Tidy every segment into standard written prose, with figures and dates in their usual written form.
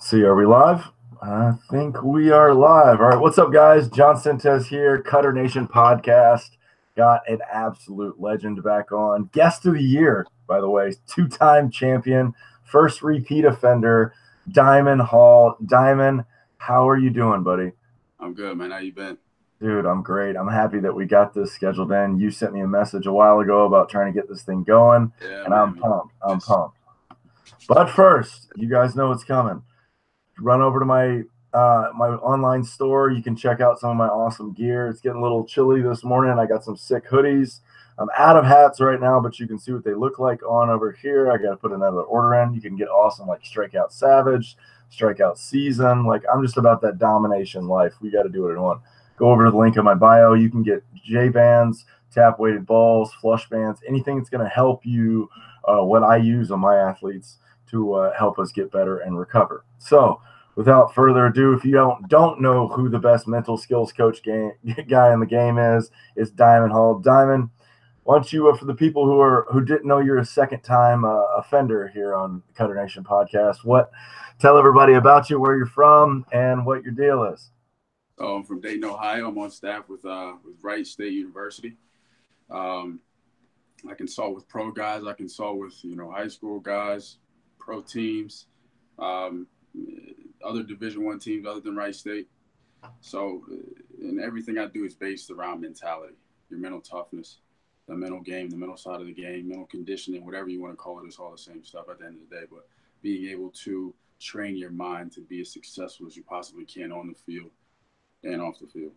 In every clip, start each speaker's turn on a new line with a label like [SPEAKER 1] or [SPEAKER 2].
[SPEAKER 1] See, are we live? I think we are live. All right, what's up, guys? John Sentes here, Cutternation Podcast. Got an absolute legend back on. Guest of the year, by the way, two-time champion, first repeat offender, Diamyn Hall. Diamyn, how are you doing, buddy?
[SPEAKER 2] I'm good, man. How you been?
[SPEAKER 1] Dude, I'm great. I'm happy that we got this scheduled in. You sent me a message a while ago about trying to get this thing going, and man, I'm pumped. I'm pumped. But first, you guys know what's coming. Run over to my online store. You can check out some of my awesome gear. It's getting a little chilly this morning. I got some sick hoodies. I'm out of hats right now, but you can see what they look like on over here. I got to put another order in. You can get awesome like Strikeout Savage, Strikeout Season. Like, I'm just about that domination life. We got to do it in one. Go over to the link in my bio. You can get J-bands, tap-weighted balls, flush bands, anything that's going to help you, what I use on my athletes to help us get better and recover. So without further ado, if you don't know who the best mental skills coach guy in the game is Diamyn Hall. Diamyn, why don't you, for the people who didn't know you're a second-time offender here on the Cutternation Podcast, tell everybody about you, where you're from, and what your deal is.
[SPEAKER 2] So I'm from Dayton, Ohio. I'm on staff with Wright State University. I consult with pro guys. I consult with high school guys, pro teams, other Division I teams other than Wright State. So, and everything I do is based around mentality, your mental toughness, the mental game, the mental side of the game, mental conditioning, whatever you want to call it. It's all the same stuff at the end of the day. But being able to train your mind to be as successful as you possibly can on the field and off the field.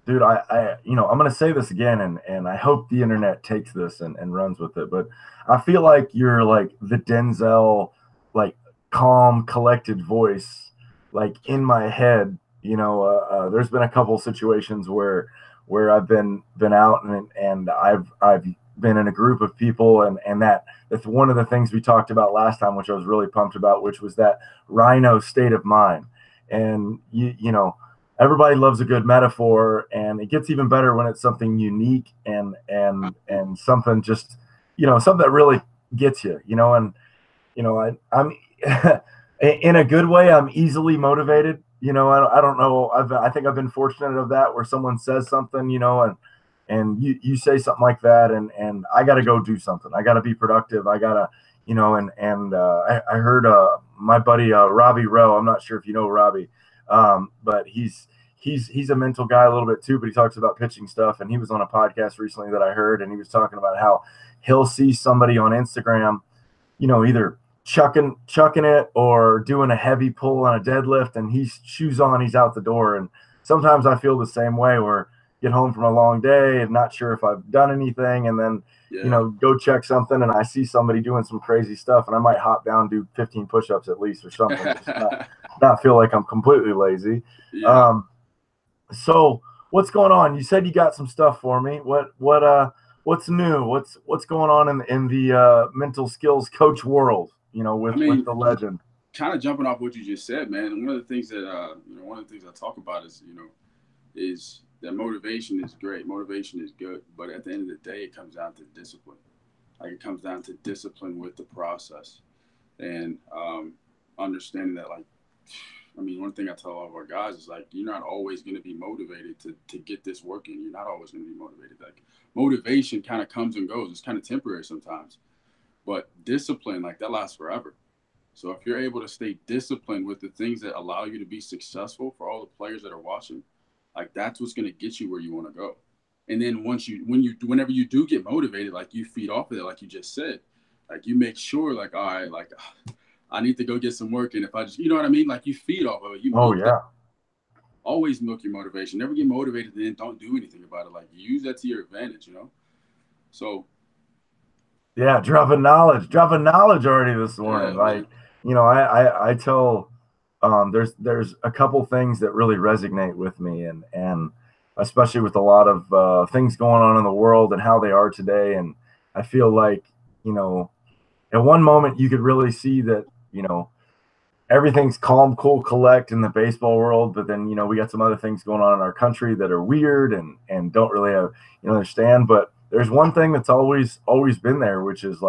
[SPEAKER 1] Dude, I'm going to say this again, and I hope the internet takes this and runs with it. But I feel like you're like the Denzel, like calm, collected voice, like in my head. There's been a couple situations where I've been out and I've been in a group of people, and that's one of the things we talked about last time, which I was really pumped about, which was that rhino state of mind. And everybody loves a good metaphor, and it gets even better when it's something unique and something just, something that really gets you, I'm in a good way. I'm easily motivated. I don't know. I think I've been fortunate of that, where someone says something, and you say something like that, and I got to go do something. I got to be productive. I got to, I heard my buddy Robbie Rowe. I'm not sure if you know Robbie. But he's a mental guy a little bit too, but he talks about pitching stuff. And he was on a podcast recently that I heard, and he was talking about how he'll see somebody on Instagram, either chucking it or doing a heavy pull on a deadlift, and he's shoes on, he's out the door. And sometimes I feel the same way, where get home from a long day and not sure if I've done anything, and then go check something, and I see somebody doing some crazy stuff, and I might hop down, do 15 push-ups at least or something. not feel like I'm completely lazy. Yeah. So what's going on? You said you got some stuff for me. What's new? What's going on in the mental skills coach world? With the legend.
[SPEAKER 2] Kind of jumping off what you just said, man. And one of the things that I talk about is that motivation is great. Motivation is good, but at the end of the day, it comes down to discipline. Like, it comes down to discipline with the process, and understanding that, one thing I tell all of our guys is, you're not always going to be motivated to get this working. You're not always going to be motivated. Like, motivation kind of comes and goes. It's kind of temporary sometimes, but discipline, that lasts forever. So if you're able to stay disciplined with the things that allow you to be successful for all the players that are watching, that's what's going to get you where you want to go. And then whenever you do get motivated, you feed off of it, like you just said, you make sure, all right, I need to go get some work. And if I just, you know what I mean? You feed off of it. Always milk your motivation. Never get motivated and then don't do anything about it. Use that to your advantage, So.
[SPEAKER 1] Yeah, dropping knowledge already this morning. I tell, there's a couple things that really resonate with me, and especially with a lot of things going on in the world and how they are today. And I feel like, at one moment you could really see that, everything's calm, cool, collect in the baseball world, but then, we got some other things going on in our country that are weird and don't really have, understand. But there's one thing that's always been there, which is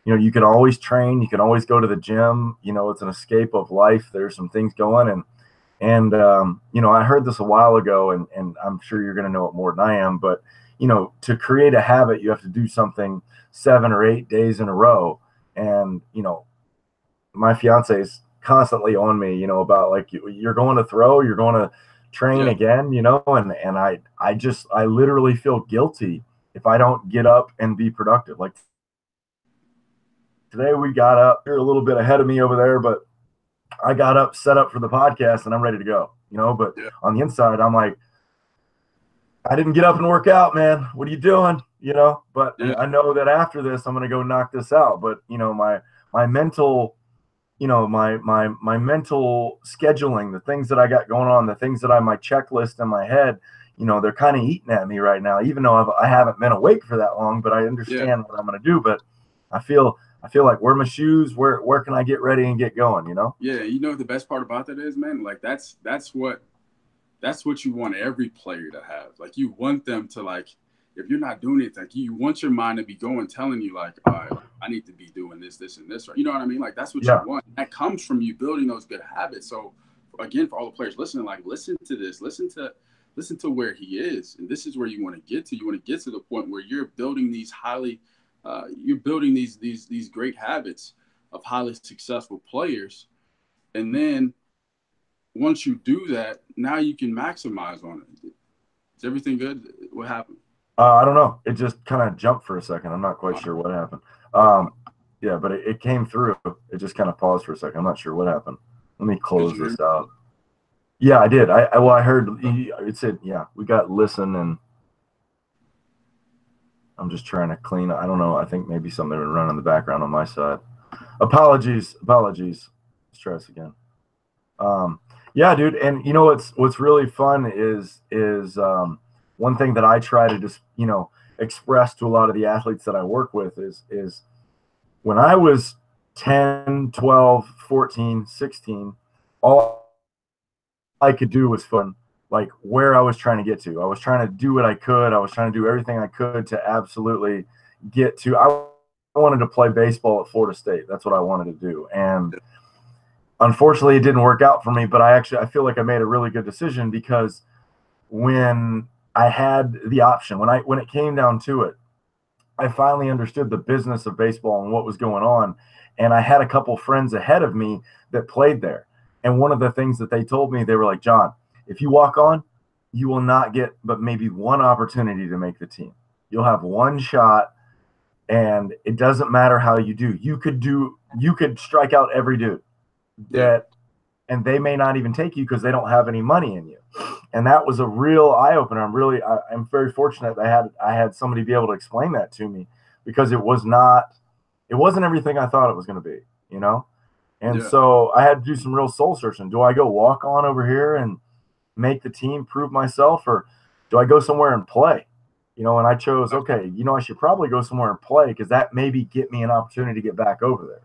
[SPEAKER 1] you can always train, you can always go to the gym. It's an escape of life. There's some things going, and I heard this a while ago, and I'm sure you're going to know it more than I am, but to create a habit, you have to do something 7 or 8 days in a row. And my fiance is constantly on me, about like, you're going to throw, you're going to train again, and I literally feel guilty if I don't get up and be productive. Like today we got up, you're a little bit ahead of me over there, but I got up, set up for the podcast, and I'm ready to go, but on the inside, I'm like, I didn't get up and work out, man. What are you doing? But I know that after this, I'm going to go knock this out. But, my mental, my mental scheduling, the things that I got going on, the things that my checklist in my head, they're kind of eating at me right now, even though I haven't been awake for that long, but I understand what I'm going to do. But I feel like, where are my shoes? Where can I get ready and get going,
[SPEAKER 2] Yeah. The best part about that is, man, like that's what you want every player to have. Like, you want them to, like, if you're not doing it, like, you want your mind to be going, telling you, like, all right, I need to be doing this, this, and this. Right? You know what I mean? Like, that's what you want. That comes from you building those good habits. So, again, for all the players listening, like, listen to this. Listen to where he is. And this is where you want to get to. You want to get to the point where you're building these these great habits of highly successful players. And then once you do that, now you can maximize on it. Is everything good? What happened?
[SPEAKER 1] I don't know. It just kind of jumped for a second. I'm not quite sure what happened. Yeah, but it came through. It just kind of paused for a second. I'm not sure what happened. Let me close this out. Yeah, I did. I heard it said, we got listen, and I'm just trying to clean. I don't know. I think maybe something would run in the background on my side. Apologies. Let's try this again. Yeah, dude. And what's really fun is one thing that I try to just, express to a lot of the athletes that I work with is when I was 10, 12, 14, 16, all I could do was fun, like where I was trying to get to. I was trying to do what I could. I was trying to do everything I could to absolutely get to. I wanted to play baseball at Florida State. That's what I wanted to do. And unfortunately, it didn't work out for me, but I feel like I made a really good decision, because when I had the option, when it came down to it, I finally understood the business of baseball and what was going on. And I had a couple friends ahead of me that played there. And one of the things that they told me, they were like, John, if you walk on, you will not get but maybe one opportunity to make the team. You'll have one shot, and it doesn't matter how you do. You could strike out every dude and they may not even take you because they don't have any money in you. And that was a real eye opener. I'm very fortunate that I had somebody be able to explain that to me, because it wasn't everything I thought it was going to be, And so I had to do some real soul searching. Do I go walk on over here and make the team, prove myself, or do I go somewhere and play? And I chose, okay, I should probably go somewhere and play, because that maybe get me an opportunity to get back over there.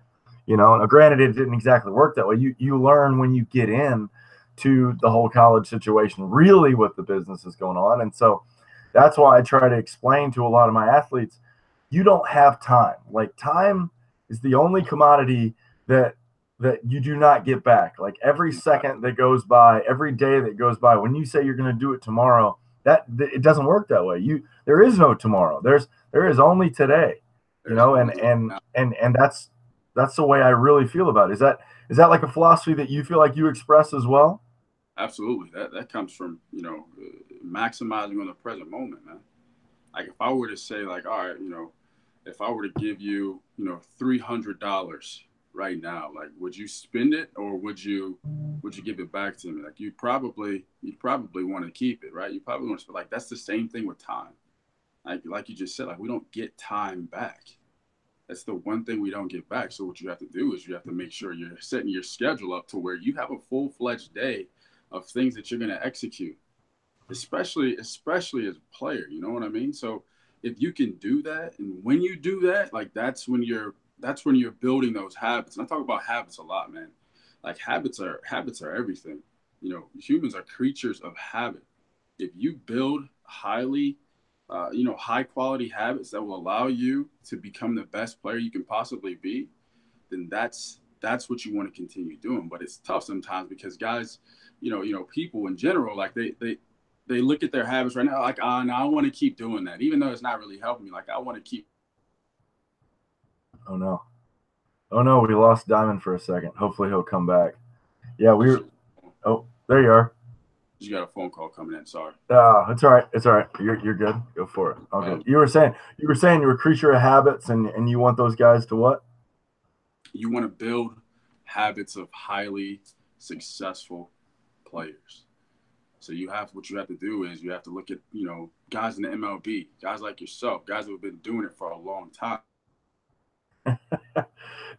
[SPEAKER 1] Now, granted, it didn't exactly work that way. You learn when you get in to the whole college situation, really what the business is going on. And so that's why I try to explain to a lot of my athletes, you don't have time. Like, time is the only commodity that you do not get back. Like, every second that goes by, every day that goes by, when you say you're going to do it tomorrow, that it doesn't work that way. There is no tomorrow. There is only today, and that's the way I really feel about it. Is that like a philosophy that you feel like you express as well?
[SPEAKER 2] Absolutely. That comes from, maximizing on the present moment, man. Like, if I were to say, like, all right, if I were to give you, $300 right now, like, would you spend it, or would you give it back to me? Like, you'd probably want to keep it, right? You probably want to spend, like, that's the same thing with time. Like you just said, like, we don't get time back. That's the one thing we don't get back. So what you have to do is you have to make sure you're setting your schedule up to where you have a full-fledged day of things that you're going to execute, especially as a player. You know what I mean? So if you can do that, and when you do that, like, that's when you're building those habits. And I talk about habits a lot, man. Like, habits are everything. Humans are creatures of habit. If you build highly high quality habits that will allow you to become the best player you can possibly be, then that's what you want to continue doing. But it's tough sometimes because guys, people in general, like they look at their habits right now, like, no, I want to keep doing that, even though it's not really helping me. Like, I want to keep.
[SPEAKER 1] Oh no. Oh no, we lost Diamyn for a second. Hopefully he'll come back. Yeah, oh, there you are.
[SPEAKER 2] You got a phone call coming in. Sorry.
[SPEAKER 1] It's all right. It's all right. You're good. Go for it. All good. You were saying you're a creature of habits, and you want those guys to what?
[SPEAKER 2] You want to build habits of highly successful players. So what you have to do is you have to look at, guys in the MLB, guys like yourself, guys who have been doing it for a long time.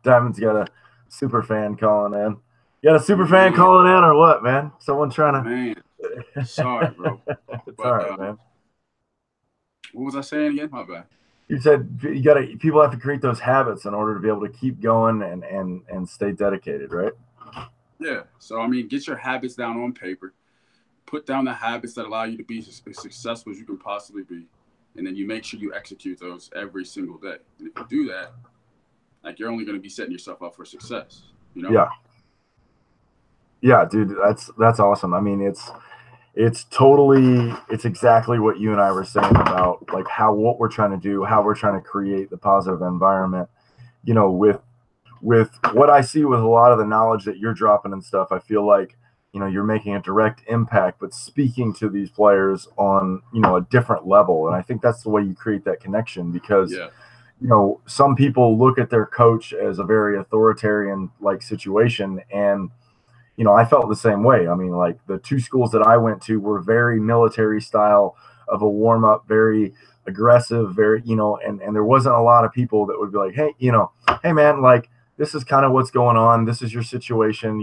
[SPEAKER 1] Diamond's got a super fan calling in. You got a super fan calling in or what, man? Someone trying to.
[SPEAKER 2] Man, sorry, bro.
[SPEAKER 1] It's all right, man.
[SPEAKER 2] What was I saying again? My bad.
[SPEAKER 1] You said people have to create those habits in order to be able to keep going and stay dedicated, right?
[SPEAKER 2] Yeah. So, get your habits down on paper. Put down the habits that allow you to be as successful as you can possibly be. And then you make sure you execute those every single day. And if you do that, like, you're only going to be setting yourself up for success,
[SPEAKER 1] Yeah. Yeah, dude, that's awesome. It's exactly what you and I were saying about like what we're trying to do, how we're trying to create the positive environment, with what I see with a lot of the knowledge that you're dropping and stuff. I feel like, you're making a direct impact, but speaking to these players on, a different level. And I think that's the way you create that connection because, some people look at their coach as a very authoritarian like situation. And, I felt the same way. Like the two schools that I went to were very military style of a warm up, very aggressive, very, and there wasn't a lot of people that would be like, hey man, like, this is kind of what's going on. This is your situation.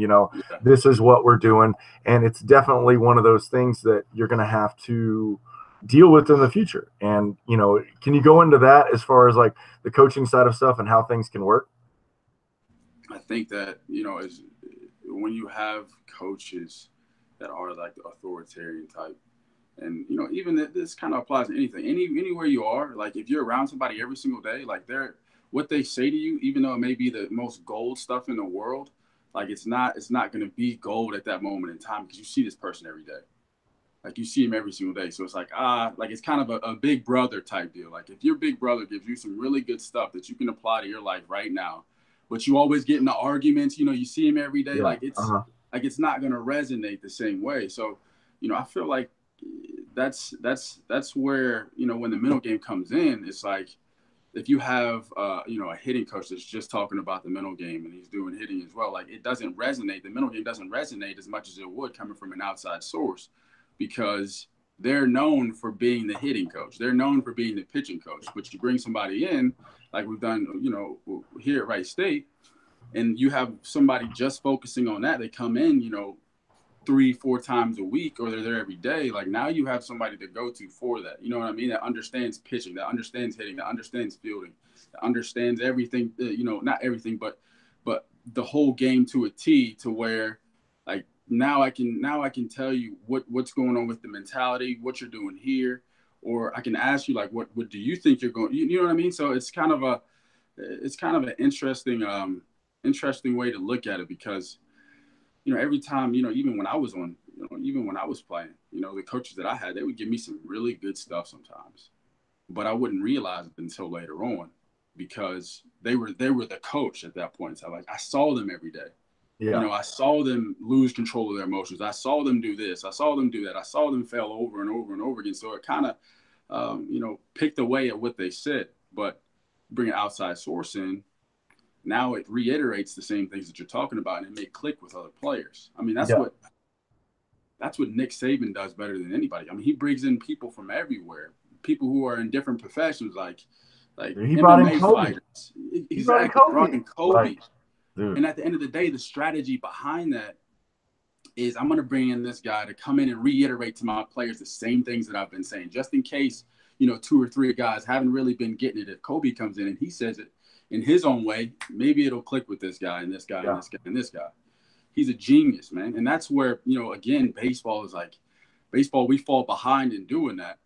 [SPEAKER 1] This is what we're doing. And it's definitely one of those things that you're going to have to deal with in the future. And, can you go into that as far as like the coaching side of stuff and how things can work?
[SPEAKER 2] I think that, is when you have coaches that are like the authoritarian type, and, even this kind of applies to anything, anywhere you are, like if you're around somebody every single day, like what they say to you, even though it may be the most gold stuff in the world, like it's not going to be gold at that moment in time because you see this person every day. Like you see him every single day. So it's like, like it's kind of a big brother type deal. Like if your big brother gives you some really good stuff that you can apply to your life right now, but you always get into arguments, you see him every day. Like it's not going to resonate the same way. So, I feel like that's where, when the mental game comes in, it's like, if you have, a hitting coach that's just talking about the mental game and he's doing hitting as well, like it doesn't resonate. The mental game doesn't resonate as much as it would coming from an outside source because they're known for being the hitting coach. They're known for being the pitching coach. But you bring somebody in, like we've done, here at Wright State, and you have somebody just focusing on that. They come in, 3-4 times a week, or they're there every day. Like now you have somebody to go to for that. You know what I mean? That understands pitching, that understands hitting, that understands fielding, that understands everything. Not everything, but the whole game to a T. To where, like now I can tell you what's going on with the mentality, what you're doing here, or I can ask you like, what do you think you're going? You know what I mean? So it's kind of an interesting way to look at it because. Every time, even when I was playing, the coaches that I had, they would give me some really good stuff sometimes, but I wouldn't realize it until later on because they were the coach at that point. So like I saw them every day. Yeah. I saw them lose control of their emotions. I saw them do this. I saw them do that. I saw them fail over and over and over again. So it kind of, picked away at what they said, but bring an outside source in. Now it reiterates the same things that you're talking about, and it may click with other players. That's what Nick Saban does better than anybody. He brings in people from everywhere, people who are in different professions, like
[SPEAKER 1] he brought in Kobe.
[SPEAKER 2] Fighters. He brought in Kobe. And at the end of the day, the strategy behind that is I'm going to bring in this guy to come in and reiterate to my players the same things that I've been saying, just in case 2 or 3 guys haven't really been getting it. If Kobe comes in and he says it in his own way, maybe it'll click with this guy and this guy and this guy and this guy. He's a genius, man. And that's where, again, baseball, we fall behind in doing that.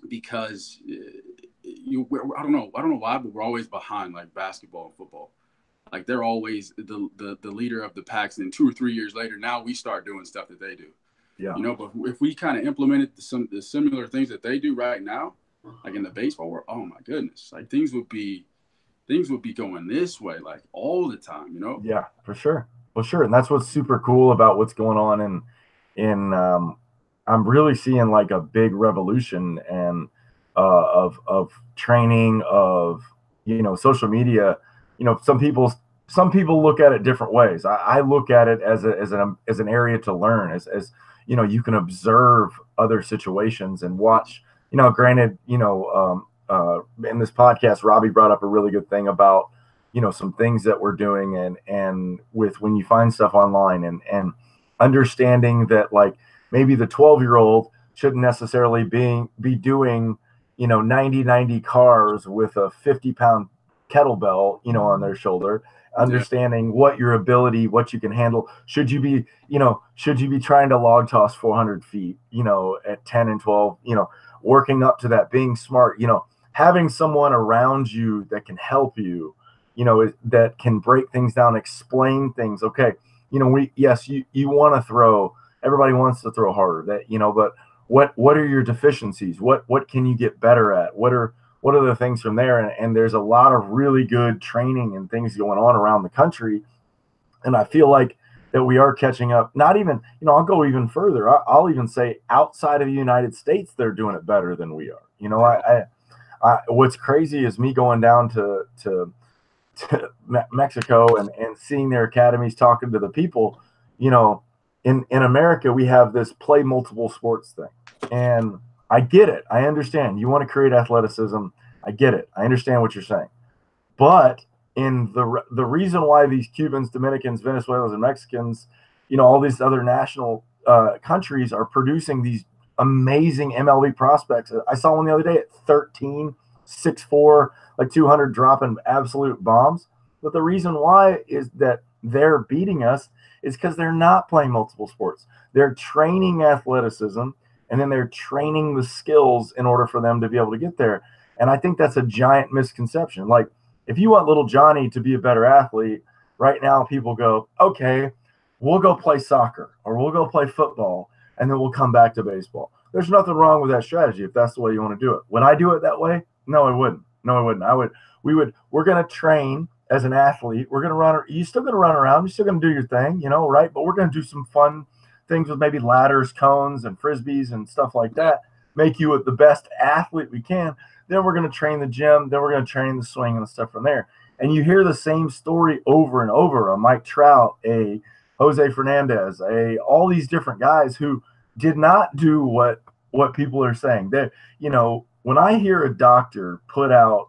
[SPEAKER 2] because I don't know why, but we're always behind like basketball and football. Like they're always the leader of the packs, and then 2 or 3 years later, now we start doing stuff that they do.
[SPEAKER 1] Yeah.
[SPEAKER 2] But if we kind of implemented the similar things that they do right now, like in the baseball world, oh my goodness, like things would be going this way like all the time.
[SPEAKER 1] Yeah, for sure. Well, sure, and that's what's super cool about what's going on in I'm really seeing like a big revolution and of training of social media. Some people look at it different ways. I look at it as an area to learn, as you can observe other situations and watch. Granted, in this podcast, Robbie brought up a really good thing about some things that we're doing and with when you find stuff online and understanding that like maybe the 12-year-old shouldn't necessarily be doing 90 cars with a 50-pound kettlebell on their shoulder, understanding what your ability, what you can handle. Should you be trying to log toss 400 feet at 10 and 12, working up to that, being smart, having someone around you that can help you, that can break things down, explain things. Okay, you want to throw. Everybody wants to throw harder. But what are your deficiencies? What can you get better at? What are the things from there? And there's a lot of really good training and things going on around the country, and I feel like that we are catching up. Not even, I'll go even further. I'll even say outside of the United States, they're doing it better than we are. What's crazy is me going down to Mexico and seeing their academies, talking to the people. In America, we have this play multiple sports thing, and I get it. I understand. You want to create athleticism. I get it. I understand what you're saying. But in the reason why these Cubans, Dominicans, Venezuelans, and Mexicans, all these other national countries are producing these amazing MLB prospects. I saw one the other day at 13, 6'4", like 200, dropping absolute bombs. But the reason why is that they're beating us is because they're not playing multiple sports. They're training athleticism, and then they're training the skills in order for them to be able to get there. And I think that's a giant misconception. Like, if you want little Johnny to be a better athlete, right now people go, okay, we'll go play soccer or we'll go play football, and then we'll come back to baseball. There's nothing wrong with that strategy if that's the way you want to do it. Would I do it that way? No, I wouldn't. We're going to train as an athlete. We're going to run. You're still going to run around. You're still going to do your thing, right? But we're going to do some fun things with maybe ladders, cones, and frisbees and stuff like that. Make you the best athlete we can. Then we're going to train the gym. Then we're going to train the swing and the stuff from there. And you hear the same story over and over. A Mike Trout, a Jose Fernandez, all these different guys who did not do what people are saying. That when I hear a doctor put out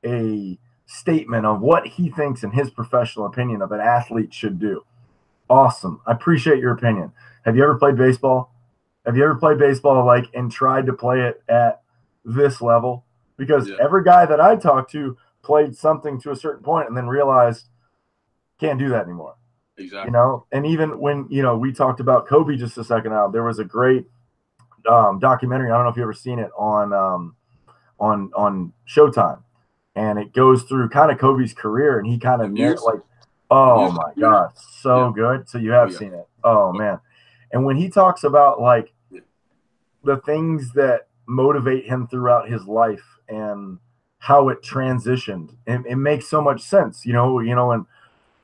[SPEAKER 1] a statement of what he thinks in his professional opinion of an athlete should do, awesome. I appreciate your opinion. Have you ever played baseball? Have you ever played baseball and tried to play it at this level? Because every guy that I talked to played something to a certain point and then realized can't do that anymore.
[SPEAKER 2] Exactly.
[SPEAKER 1] And even when we talked about Kobe just a second out, there was a great documentary. I don't know if you ever seen it on Showtime, and it goes through kind of Kobe's career, and he kind of oh my God, so good. So you have seen it. Oh man. And when he talks about the things that motivate him throughout his life and how it transitioned, it makes so much sense, and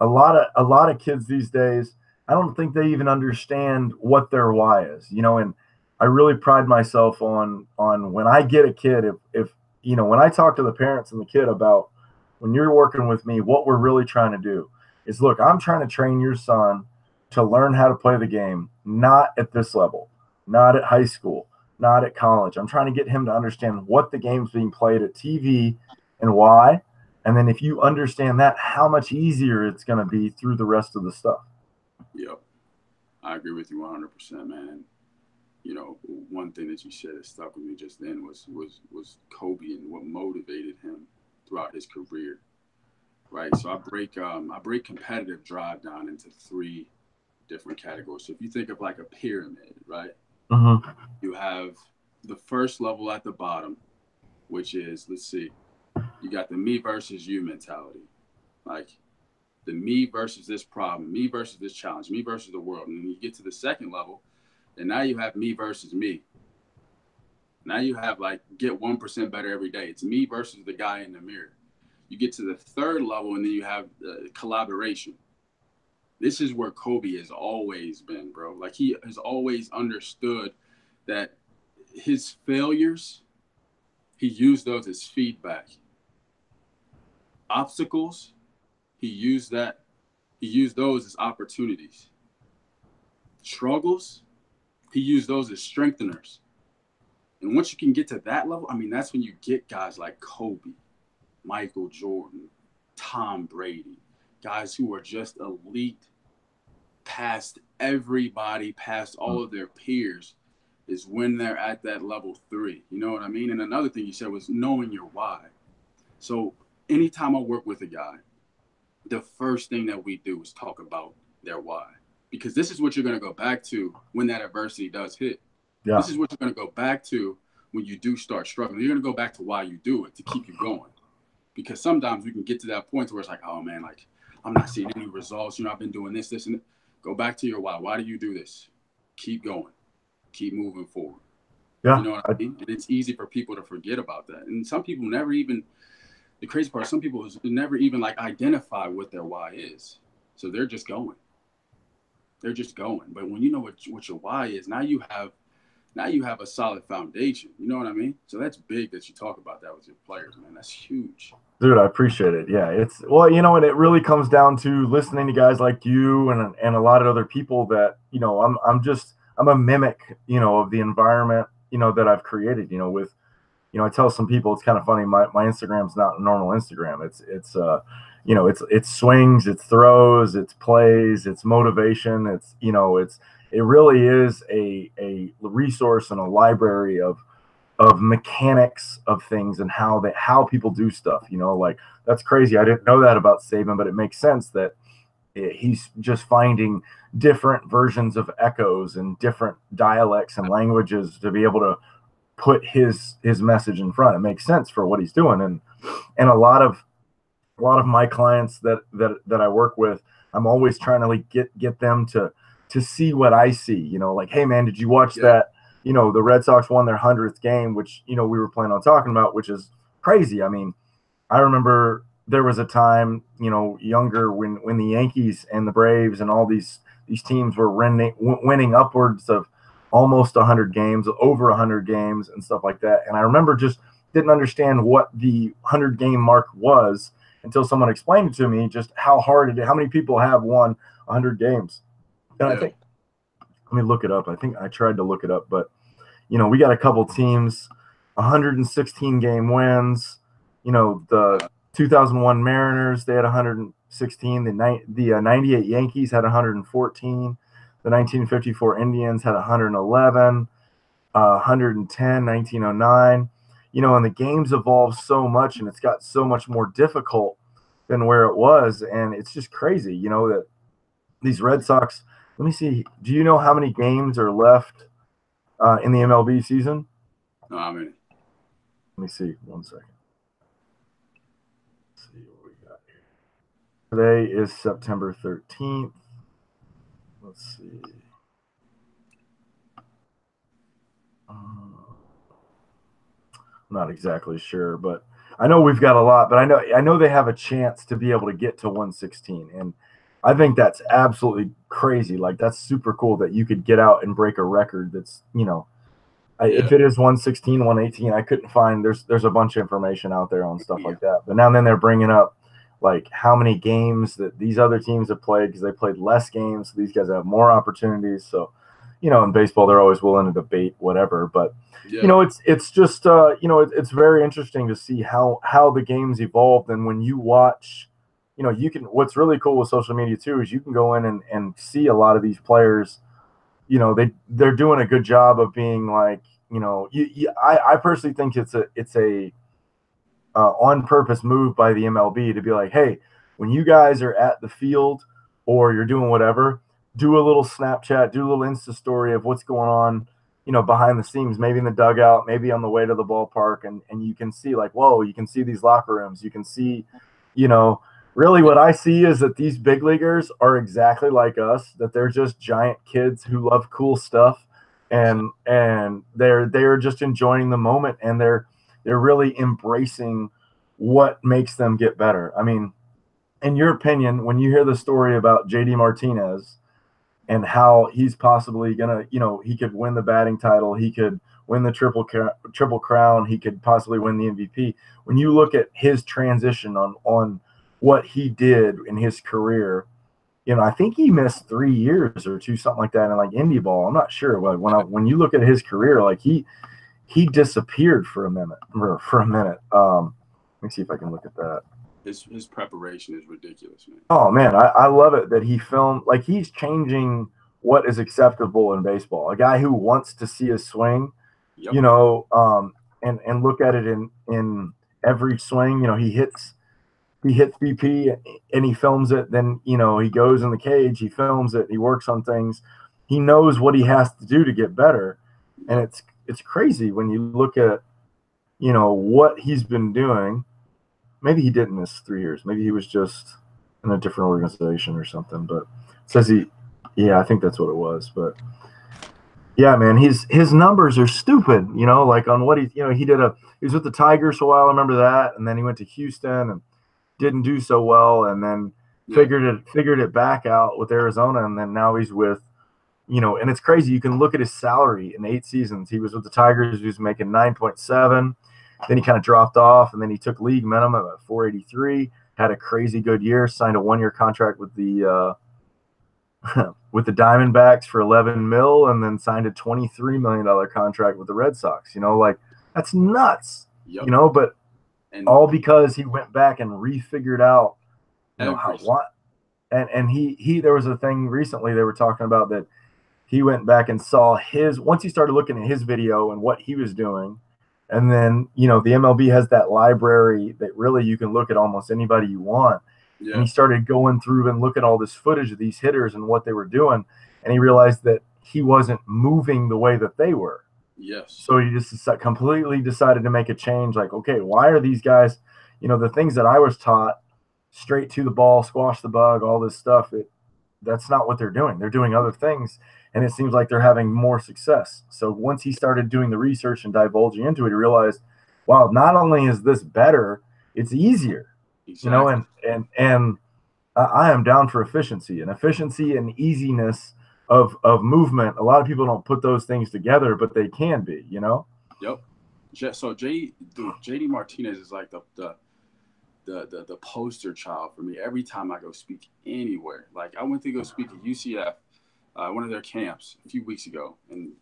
[SPEAKER 1] a lot of kids these days, I don't think they even understand what their why is, and I really pride myself on when I get a kid, if when I talk to the parents and the kid about when you're working with me, what we're really trying to do is, look, I'm trying to train your son to learn how to play the game, not at this level, not at high school, not at college. I'm trying to get him to understand what the game's being played at TV and why. And then if you understand that, how much easier it's going to be through the rest of the stuff.
[SPEAKER 2] Yep. I agree with you 100%, man. One thing that you said that stuck with me just then was Kobe and what motivated him throughout his career. Right. So I break competitive drive down into 3 different categories. So if you think of like a pyramid, right?
[SPEAKER 1] Mm-hmm.
[SPEAKER 2] You have the first level at the bottom, which is, let's see, you got the me versus you mentality. Like the me versus this problem, me versus this challenge, me versus the world. And then you get to the second level, and now you have me versus me. Now you have like get 1% better every day. It's me versus the guy in the mirror. You get to the third level, and then you have collaboration. This is where Kobe has always been, bro. Like he has always understood that his failures, he used those as feedback. Obstacles, he used those as opportunities. Struggles, he used those as strengtheners. And once you can get to that level, I mean, that's when you get guys like Kobe, Michael Jordan, Tom Brady, guys who are just elite past everybody, past all of their peers, is when they're at that level 3. You know what I mean? And another thing you said was knowing your why. So anytime I work with a guy, the first thing that we do is talk about their why. Because this is what you're going to go back to when that adversity does hit. Yeah. This is what you're going to go back to when you do start struggling. You're going to go back to why you do it, to keep you going. Because sometimes we can get to that point where it's like, oh, man, like, I'm not seeing any results. You know, I've been doing this, and go back to your why. Why do you do this? Keep going. Keep moving forward. Yeah. You know what I mean? And it's easy for people to forget about that. And some people never even, the crazy part, some people never even like identify what their why is. So they're just going. They're just going. But when you know what your why is, now you have a solid foundation. You know what I mean? So that's big that you talk about that with your players, man. That's huge.
[SPEAKER 1] Dude, I appreciate it. Yeah, it's, well, you know, and it really comes down to listening to guys like you and a lot of other people that, you know, I'm a mimic, you know, of the environment, you know, that I've created, you know, with, you know, I tell some people, it's kind of funny. My Instagram's not a normal Instagram. It's you know, it's swings, it's throws, it's plays, it's motivation. It's, you know, it really is a resource and a library of mechanics of things and how people do stuff, you know, like that's crazy. I didn't know that about Saban, but it makes sense that he's just finding different versions of echoes and different dialects and languages to be able to put his message in front. It makes sense for what he's doing. And a lot of my clients that I work with, I'm always trying to like get them to see what I see, you know, like, hey man, did you watch that? You know, the Red Sox won their 100th game, which, you know, we were planning on talking about, which is crazy. I mean, I remember there was a time, you know, younger when the Yankees and the Braves and all these teams were winning upwards of almost 100 games, over 100 games and stuff like that. And I remember just didn't understand what the 100-game mark was until someone explained it to me, just how hard it is, how many people have won 100 games. And I think, let me look it up. I think I tried to look it up, but, you know, we got a couple teams, 116 game wins. You know, the 2001 Mariners, they had 116. The 98 Yankees had 114. The 1954 Indians had 111, 110, 1909. You know, and the game's evolved so much, and it's got so much more difficult than where it was. And it's just crazy, you know, that these Red Sox, let me see, do you know how many games are left in the MLB season?
[SPEAKER 2] No, how many?
[SPEAKER 1] Let me see, 1 second. Let's see what we got here. Today is September 13th. Let's see. I'm not exactly sure, but I know we've got a lot, but I know they have a chance to be able to get to 116. And I think that's absolutely crazy. Like, that's super cool that you could get out and break a record that's, you know, if it is 116, 118, I couldn't find, there's a bunch of information out there on stuff like that. But now and then they're bringing up, like, how many games that these other teams have played because they played less games. So these guys have more opportunities. So, you know, in baseball, they're always willing to debate whatever. But, you know, it's just, you know, it's very interesting to see how the game's evolved. And when you watch, you know, what's really cool with social media too is you can go in and see a lot of these players, you know, they're doing a good job of being like, you know, I personally think it's a on purpose move by the MLB to be like, hey, when you guys are at the field or you're doing whatever, do a little Snapchat, do a little Insta story of what's going on, behind the scenes, maybe in the dugout, maybe on the way to the ballpark, and you can see like, whoa, you can see these locker rooms. You can see, you know, really what I see is that these big leaguers are exactly like us, that they're just giant kids who love cool stuff, and they're just enjoying the moment, and they're really embracing what makes them get better. I mean, in your opinion, when you hear the story about JD Martinez and how he's possibly gonna, he could win the batting title, he could win the triple crown, he could possibly win the MVP. When you look at his transition on what he did in his career, I think he missed 3 years or two, something like that, in like indie ball. I'm not sure, but when you look at his career, like he disappeared for a minute. Let me see if I can look at that.
[SPEAKER 2] His preparation is ridiculous, man.
[SPEAKER 1] Oh man, I love it that he filmed, like, he's changing what is acceptable in baseball. A guy who wants to see a swing,
[SPEAKER 2] Yep.
[SPEAKER 1] And look at it in every swing. He hits BP and he films it. Then he goes in the cage, he films it, he works on things. He knows what he has to do to get better, and it's crazy when you look at what he's been doing. Maybe he didn't miss 3 years. Maybe he was just in a different organization or something. But it says I think that's what it was. But yeah, man, his numbers are stupid. Like on what he was with the Tigers for a while. I remember that, and then he went to Houston and didn't do so well, and then figured it back out with Arizona, and then now he's with, and it's crazy. You can look at his salary in 8 seasons. He was with the Tigers. He was making 9.7. Then he kind of dropped off, and then he took league minimum at 483. Had a crazy good year. Signed a 1-year contract with the with the Diamondbacks for $11 million, and then signed a $23 million contract with the Red Sox. Like, that's nuts.
[SPEAKER 2] Yep.
[SPEAKER 1] But all because he went back and refigured out, and he there was a thing recently they were talking about that he went back and saw once he started looking at his video and what he was doing. And then, the MLB has that library that really you can look at almost anybody you want. Yeah. And he started going through and look at all this footage of these hitters and what they were doing. And he realized that he wasn't moving the way that they were.
[SPEAKER 2] Yes.
[SPEAKER 1] So he just completely decided to make a change. Like, okay, why are these guys, the things that I was taught, straight to the ball, squash the bug, all this stuff, that's not what they're doing. They're doing other things. And it seems like they're having more success. So once he started doing the research and divulging into it, he realized, wow, not only is this better, it's easier.
[SPEAKER 2] Exactly.
[SPEAKER 1] And I am down for efficiency and easiness of movement. A lot of people don't put those things together, but they can be,
[SPEAKER 2] Yep. So JD Martinez is like the poster child for me. Every time I go speak anywhere, like I went to go speak at UCF. One of their camps a few weeks ago. And,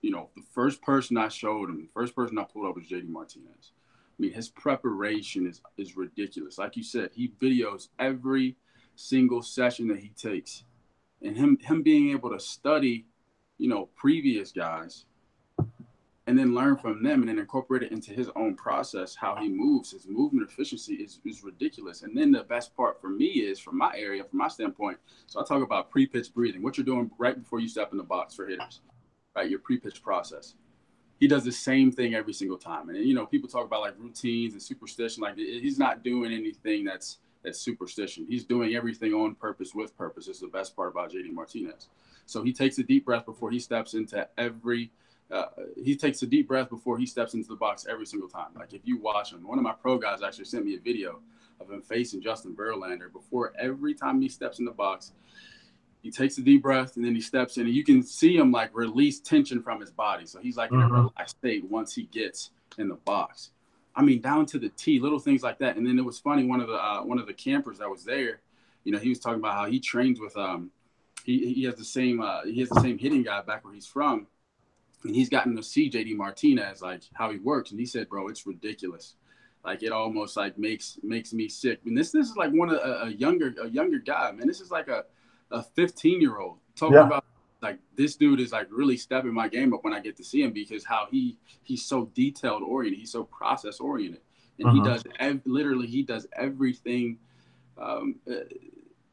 [SPEAKER 2] the first person I showed him, the first person I pulled up was JD Martinez. I mean, his preparation is ridiculous. Like you said, he videos every single session that he takes. And him being able to study, previous guys and then learn from them and then incorporate it into his own process, how he moves, his movement efficiency is ridiculous. And then the best part for me is, from my area, from my standpoint, so I talk about pre-pitch breathing, what you're doing right before you step in the box for hitters, right? Your pre-pitch process. He does the same thing every single time. And, people talk about like routines and superstition. Like, he's not doing anything that's superstition. He's doing everything on purpose, with purpose. It's the best part about JD Martinez. So he takes a deep breath before he steps into he takes a deep breath before he steps into the box every single time. Like, if you watch him, one of my pro guys actually sent me a video of him facing Justin Verlander. Before every time he steps in the box, he takes a deep breath and then he steps in, and you can see him like release tension from his body. So he's like in a relaxed state once he gets in the box. I mean, down to the T, little things like that. And then it was funny. One of the campers that was there, he was talking about how he trains with he has the same hitting guy back where he's from. And he's gotten to see JD Martinez, like how he works. And he said, bro, it's ridiculous. Like, it almost like makes me sick. And this is like a younger guy, man. This is like a 15-year-old talking about, like, this dude is like really stepping my game up when I get to see him, because how he's so detailed oriented. He's so process oriented. And he does everything,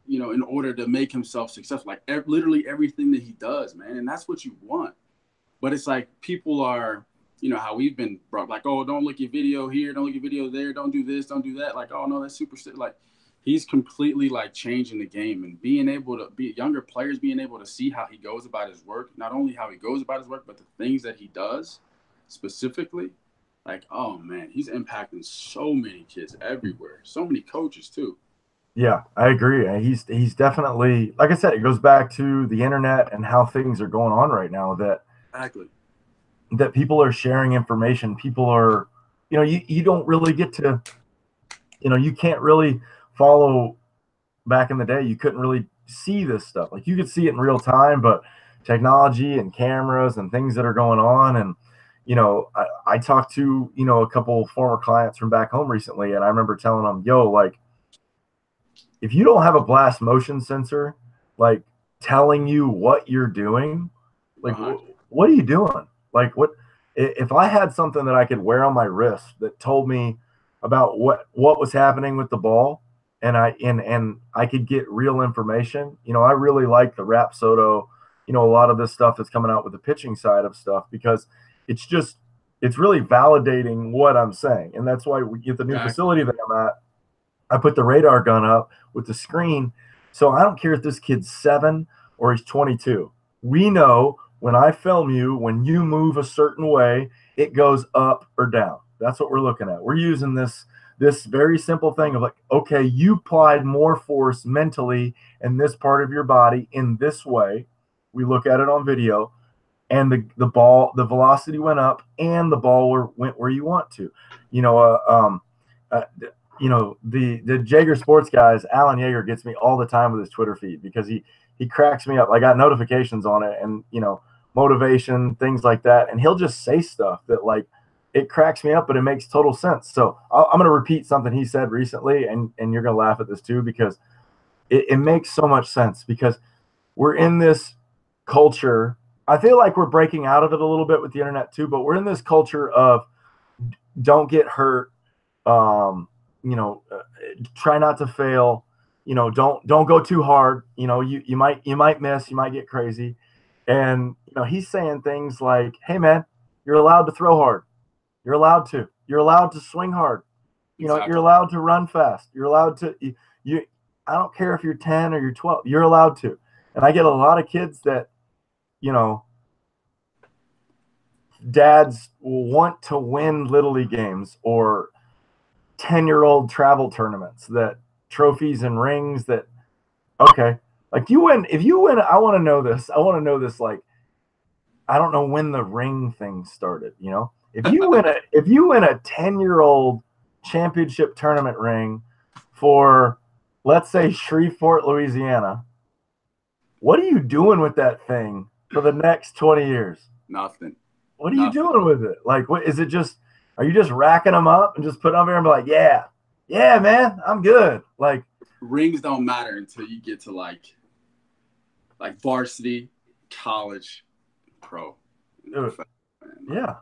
[SPEAKER 2] in order to make himself successful. Like literally everything that he does, man. And that's what you want. But it's like people are, you know, how we've been brought like, oh, don't look at video here, don't look at video there, don't do this, don't do that. Like, oh no, that's super like he's completely like changing the game and being able to be younger players being able to see how he goes about his work, not only how he goes about his work, but the things that he does specifically. Like, oh man, he's impacting so many kids everywhere, so many coaches too.
[SPEAKER 1] Yeah, I agree. He's definitely, like I said, it goes back to the internet and how things are going on right now that
[SPEAKER 2] Exactly.
[SPEAKER 1] that people are sharing information. People are, you know, you don't really get to, you know, you can't really follow. Back in the day, you couldn't really see this stuff. Like you could see it in real time, but technology and cameras and things that are going on. And, you know, I talked to, you know, a couple former clients from back home recently, and I remember telling them, yo, like, if you don't have a blast motion sensor, like telling you what you're doing, like, what are you doing? Like, what if I had something that I could wear on my wrist that told me about what was happening with the ball, and I could get real information. You know, I really like the Rapsodo, you know, a lot of this stuff that's coming out with the pitching side of stuff, because it's really validating what I'm saying. And that's why we get the new facility that I'm at. I put the radar gun up with the screen. So I don't care if this kid's 7 or he's 22. We know when I film you, when you move a certain way, it goes up or down. That's what we're looking at. We're using this very simple thing of like, okay, you applied more force mentally in this part of your body in this way. We look at it on video, and the ball, the velocity went up, and the ball went where you want to. You know, you know, the Jaeger Sports guys, Alan Yeager gets me all the time with his Twitter feed because he cracks me up. I got notifications on it, and, you know, motivation, things like that. And he'll just say stuff that, like, it cracks me up, but it makes total sense. So I'm going to repeat something he said recently, and you're going to laugh at this too, because it makes so much sense, because we're in this culture. I feel like we're breaking out of it a little bit with the internet too, but we're in this culture of don't get hurt. You know, try not to fail. You know, don't go too hard. You know, you might miss, you might get crazy. And, you know, he's saying things like, hey man, you're allowed to throw hard. You're allowed to swing hard. You know, You're allowed to run fast. You're allowed to, I don't care if you're 10 or you're 12, you're allowed to. And I get a lot of kids that, you know, dads want to win Little League games or 10-year-old travel tournaments, that trophies and rings that, okay, like if you win, I want to know this. Like, I don't know when the ring thing started, you know, if you win a 10-year-old championship tournament ring for, let's say, Shreveport, Louisiana, what are you doing with that thing for the next 20 years?
[SPEAKER 2] Nothing.
[SPEAKER 1] What are you doing with it? Like, what is it? Just, are you just racking them up and just putting them here and be like, yeah, man, I'm good. Like,
[SPEAKER 2] rings don't matter until you get to like varsity, college, pro.
[SPEAKER 1] Yeah.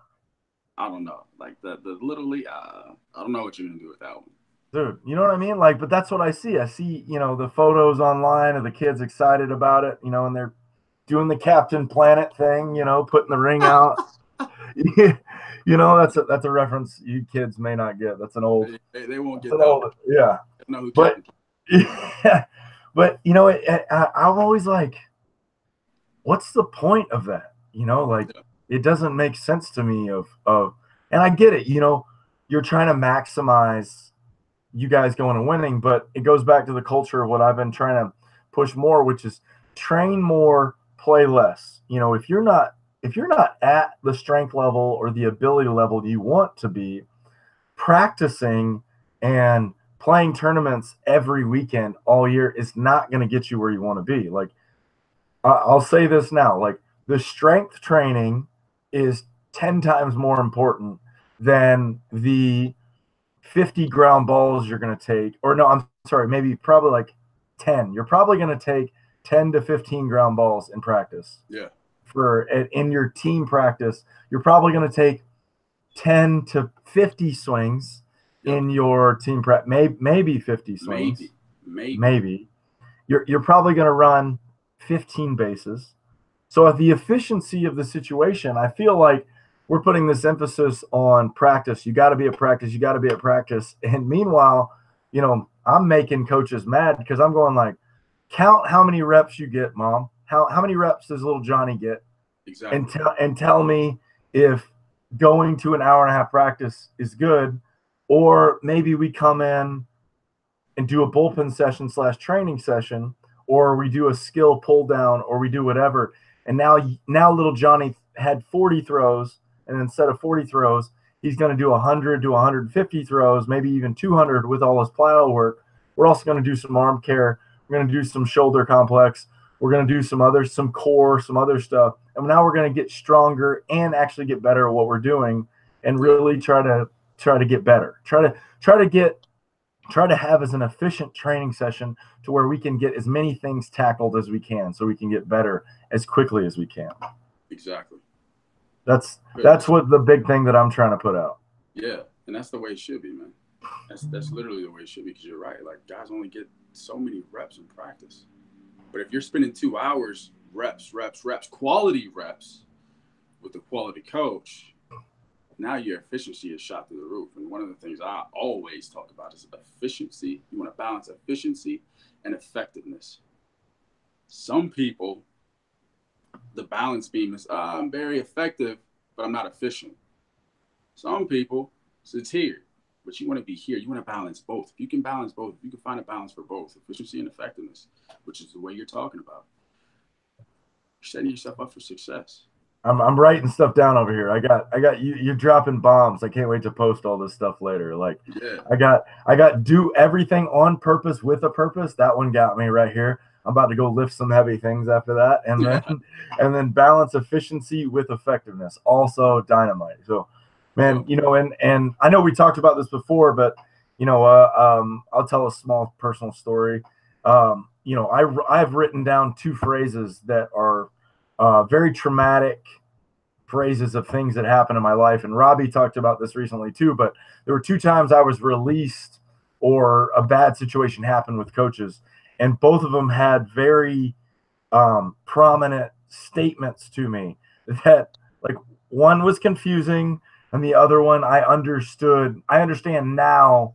[SPEAKER 2] I don't know. Like the Little League, I don't know what you're gonna do with that one.
[SPEAKER 1] Dude, you know what I mean? Like, but that's what I see. I see, you know, the photos online of the kids excited about it, you know, and they're doing the Captain Planet thing, you know, putting the ring out. You know, that's a reference you kids may not get. That's an old.
[SPEAKER 2] They won't get that.
[SPEAKER 1] Old, yeah.
[SPEAKER 2] Know who
[SPEAKER 1] but yeah, but you know, I'm always like, what's the point of that? You know, like it doesn't make sense to me. And I get it. You know, you're trying to maximize you guys going and winning, but it goes back to the culture of what I've been trying to push more, which is train more, play less. You know, if you're not at the strength level or the ability level you want to be, practicing and playing tournaments every weekend all year is not going to get you where you want to be. Like, I'll say this now, like the strength training is 10 times more important than the 50 ground balls you're going to take, or no, I'm sorry, maybe probably like 10. You're probably going to take 10 to 15 ground balls in practice.
[SPEAKER 2] Yeah.
[SPEAKER 1] In your team practice, you're probably going to take 10 to 50 swings in your team prep, maybe 50 swings. Maybe. You're probably going to run 15 bases. So at the efficiency of the situation, I feel like we're putting this emphasis on practice. You got to be at practice. You got to be at practice. And meanwhile, I'm making coaches mad because I'm going like, count how many reps you get, Mom. How many reps does little Johnny get?
[SPEAKER 2] Exactly.
[SPEAKER 1] And tell me if going to an hour and a half practice is good, or maybe we come in and do a bullpen session / training session, or we do a skill pull down, or we do whatever. And now little Johnny had 40 throws, and instead of 40 throws, he's going to do 100 to 150 throws, maybe even 200 with all his plyo work. We're also going to do some arm care. We're going to do some shoulder complex. We're going to do some core, some other stuff. And now we're going to get stronger and actually get better at what we're doing, and really try to get better. Try to have as an efficient training session to where we can get as many things tackled as we can, so we can get better as quickly as we can.
[SPEAKER 2] Exactly.
[SPEAKER 1] That's what the big thing that I'm trying to put out.
[SPEAKER 2] Yeah, and that's the way it should be, man. That's literally the way it should be, because you're right. Like, guys only get so many reps in practice. But if you're spending 2 hours, reps, quality reps with a quality coach, now your efficiency is shot through the roof. And one of the things I always talk about is efficiency. You want to balance efficiency and effectiveness. Some people, the balance beam is, I'm very effective, but I'm not efficient. Some people, it's here, but you want to be here. You want to balance both. If you can balance both, if you can find a balance for both, efficiency and effectiveness, which is the way you're talking about, you're setting yourself up for success.
[SPEAKER 1] I'm writing stuff down over here. I got you. You're dropping bombs. I can't wait to post all this stuff later. Like, yeah. I got do everything on purpose with a purpose. That one got me right here. I'm about to go lift some heavy things after that, and then balance efficiency with effectiveness. Also dynamite. So, man, and I know we talked about this before, but I'll tell a small personal story. I've written down 2 phrases that are very traumatic phrases of things that happened in my life. And Robbie talked about this recently too, but there were 2 times I was released or a bad situation happened with coaches. And both of them had very prominent statements to me that, like, one was confusing and the other one I understood. I understand now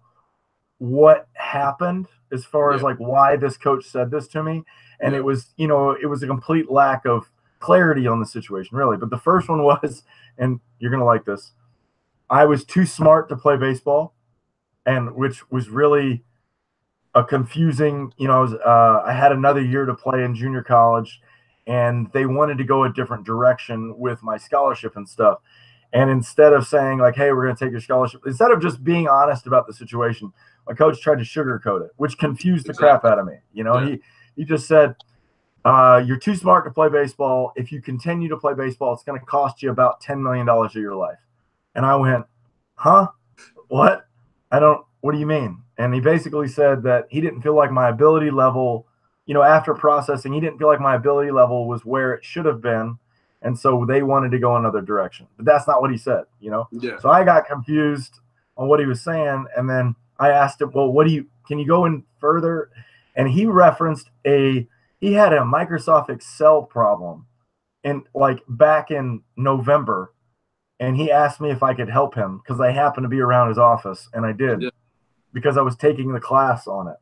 [SPEAKER 1] what happened as far as like why this coach said this to me. And it was a complete lack of clarity on the situation, really. But the first one was, and you're going to like this, I was too smart to play baseball, and which was really a confusing, I had another year to play in junior college, and they wanted to go a different direction with my scholarship and stuff. And instead of saying like, hey, we're going to take your scholarship, instead of just being honest about the situation, my coach tried to sugarcoat it, which confused the crap out of me. He just said, you're too smart to play baseball. If you continue to play baseball, it's going to cost you about $10 million of your life. And I went, huh? What? What do you mean? And he basically said that he didn't feel like my ability level, after processing, he didn't feel like my ability level was where it should have been. And so they wanted to go another direction. But that's not what he said,
[SPEAKER 2] Yeah.
[SPEAKER 1] So I got confused on what he was saying. And then I asked him, well, can you go in further? And he referenced he had a Microsoft Excel problem back in November. And he asked me if I could help him because I happened to be around his office, and I did because I was taking the class on it.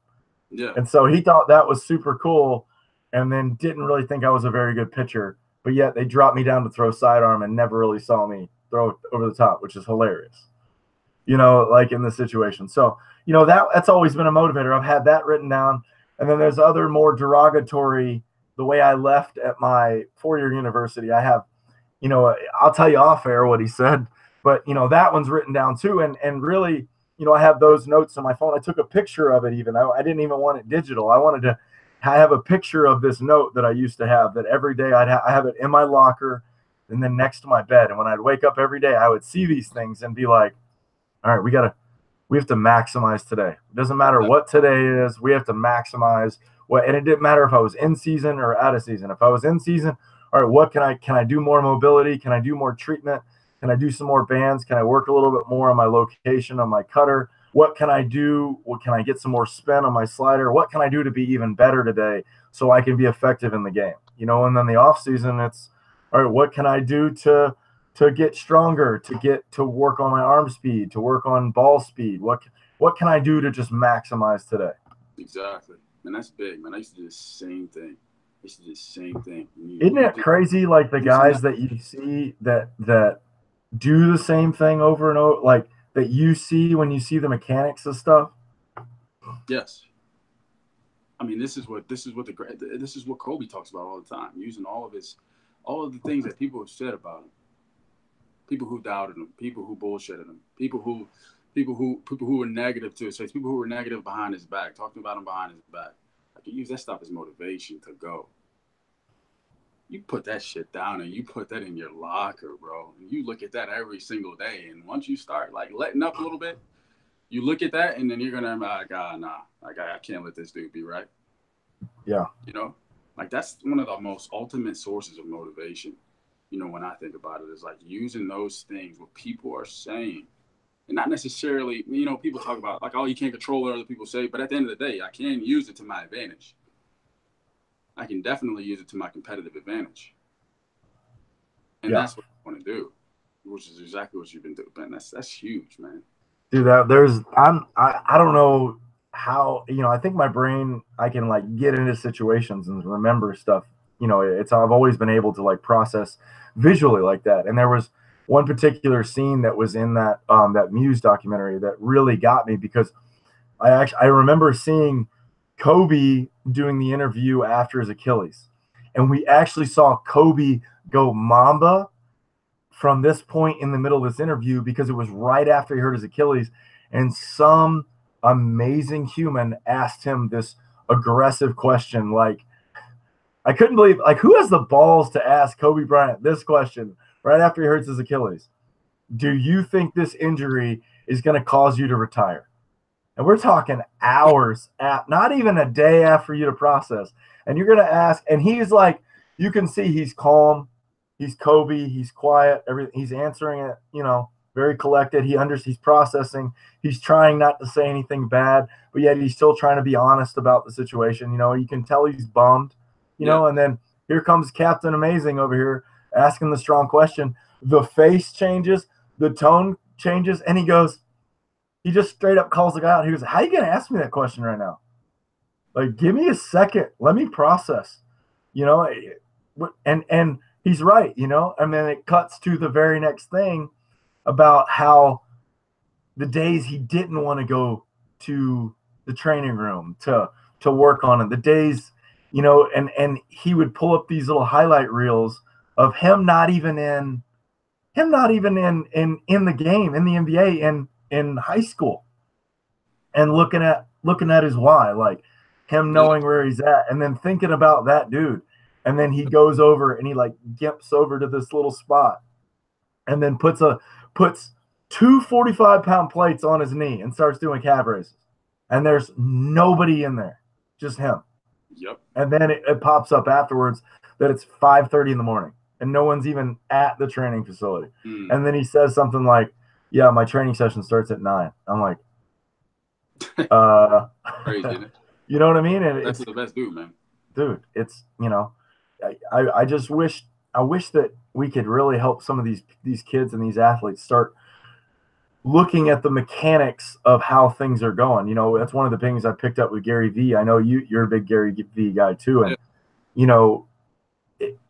[SPEAKER 2] Yeah.
[SPEAKER 1] And so he thought that was super cool, and then didn't really think I was a very good pitcher. But yet they dropped me down to throw sidearm and never really saw me throw it over the top, which is hilarious, like in this situation. So, that's always been a motivator. I've had that written down. And then there's other more derogatory, the way I left at my 4-year university. I have, I'll tell you off air what he said, but, that one's written down too. And really, I have those notes on my phone. I took a picture of it even. I didn't even want it digital. I wanted to have a picture of this note that I used to have, that every day I have it in my locker and then next to my bed. And when I'd wake up every day, I would see these things and be like, all right, we have to maximize today. It doesn't matter what today is. We have to maximize and it didn't matter if I was in season or out of season. If I was in season, all right, what can I do more mobility? Can I do more treatment? Can I do some more bands? Can I work a little bit more on my location, on my cutter? What can I do? What can I get some more spin on my slider? What can I do to be even better today so I can be effective in the game? you know, and then the off season, it's all right, what can I do to get stronger, to work on my arm speed, to work on ball speed? What can I do to just maximize today?
[SPEAKER 2] Exactly. And that's big, man. I used to do the same thing.
[SPEAKER 1] Isn't it crazy, like the guys that you see that do the same thing over and over, like that you see when you see the mechanics of stuff?
[SPEAKER 2] Yes. I mean, this is what Kobe talks about all the time, using all of the things that people have said about him, people who doubted him, people who bullshitted him, people who were negative to his face, people who were negative behind his back, talking about him behind his back. Like, you use that stuff as motivation to go. You put that shit down and you put that in your locker, bro. And you look at that every single day. And once you start like letting up a little bit, you look at that and then you're gonna be like, nah, like I can't let this dude be right.
[SPEAKER 1] Yeah.
[SPEAKER 2] You know, like that's one of the most ultimate sources of motivation. You know, when I think about it, is like using those things, what people are saying. And not necessarily, you know, people talk about like, oh, you can't control what other people say, but at the end of the day, I can use it to my advantage. I can definitely use it to my competitive advantage. And that's what I want to do, which is exactly what you've been doing, man. That's huge, man.
[SPEAKER 1] Dude, I don't know how, you know, I think my brain, I can like get into situations and remember stuff. You know, I've always been able to like process visually like that. And there was one particular scene that was in that that Muse documentary that really got me, because I remember seeing Kobe doing the interview after his Achilles, and we actually saw Kobe go Mamba from this point in the middle of this interview, because it was right after he hurt his Achilles, and some amazing human asked him this aggressive question. Like, I couldn't believe, like, who has the balls to ask Kobe Bryant this question right after he hurts his Achilles? Do you think this injury is going to cause you to retire? And we're talking hours, not even a day after you to process. And you're going to ask, and he's like, you can see he's calm. He's Kobe. He's quiet. Everything. He's answering it, you know, very collected. He's processing. He's trying not to say anything bad, but yet he's still trying to be honest about the situation. You know, you can tell he's bummed, you know, and then here comes Captain Amazing over here asking the strong question. The face changes, the tone changes, and he just straight up calls the guy out. He goes, how are you going to ask me that question right now? Like, give me a second. Let me process, you know, and he's right, you know, and then it cuts to the very next thing about how the days he didn't want to go to the training room to work on it, the days, you know, and he would pull up these little highlight reels of him not even in the game, in the NBA, in high school, and looking at his why, like him knowing where he's at, and then thinking about that dude. And then he goes over and he like gimps over to this little spot and then puts 2 45-pound plates on his knee and starts doing calf raises. And there's nobody in there, just him.
[SPEAKER 2] Yep.
[SPEAKER 1] And then it pops up afterwards that it's 5:30 in the morning and no one's even at the training facility. And then he says something like, yeah, my training session starts at 9. I'm like,
[SPEAKER 2] crazy, isn't it?
[SPEAKER 1] You know what I mean? And
[SPEAKER 2] that's the best dude, man.
[SPEAKER 1] Dude, it's, you know, I just wish that we could really help some of these kids and these athletes start looking at the mechanics of how things are going. You know, that's one of the things I picked up with Gary Vee. I know you're a big Gary Vee guy too. And, you know,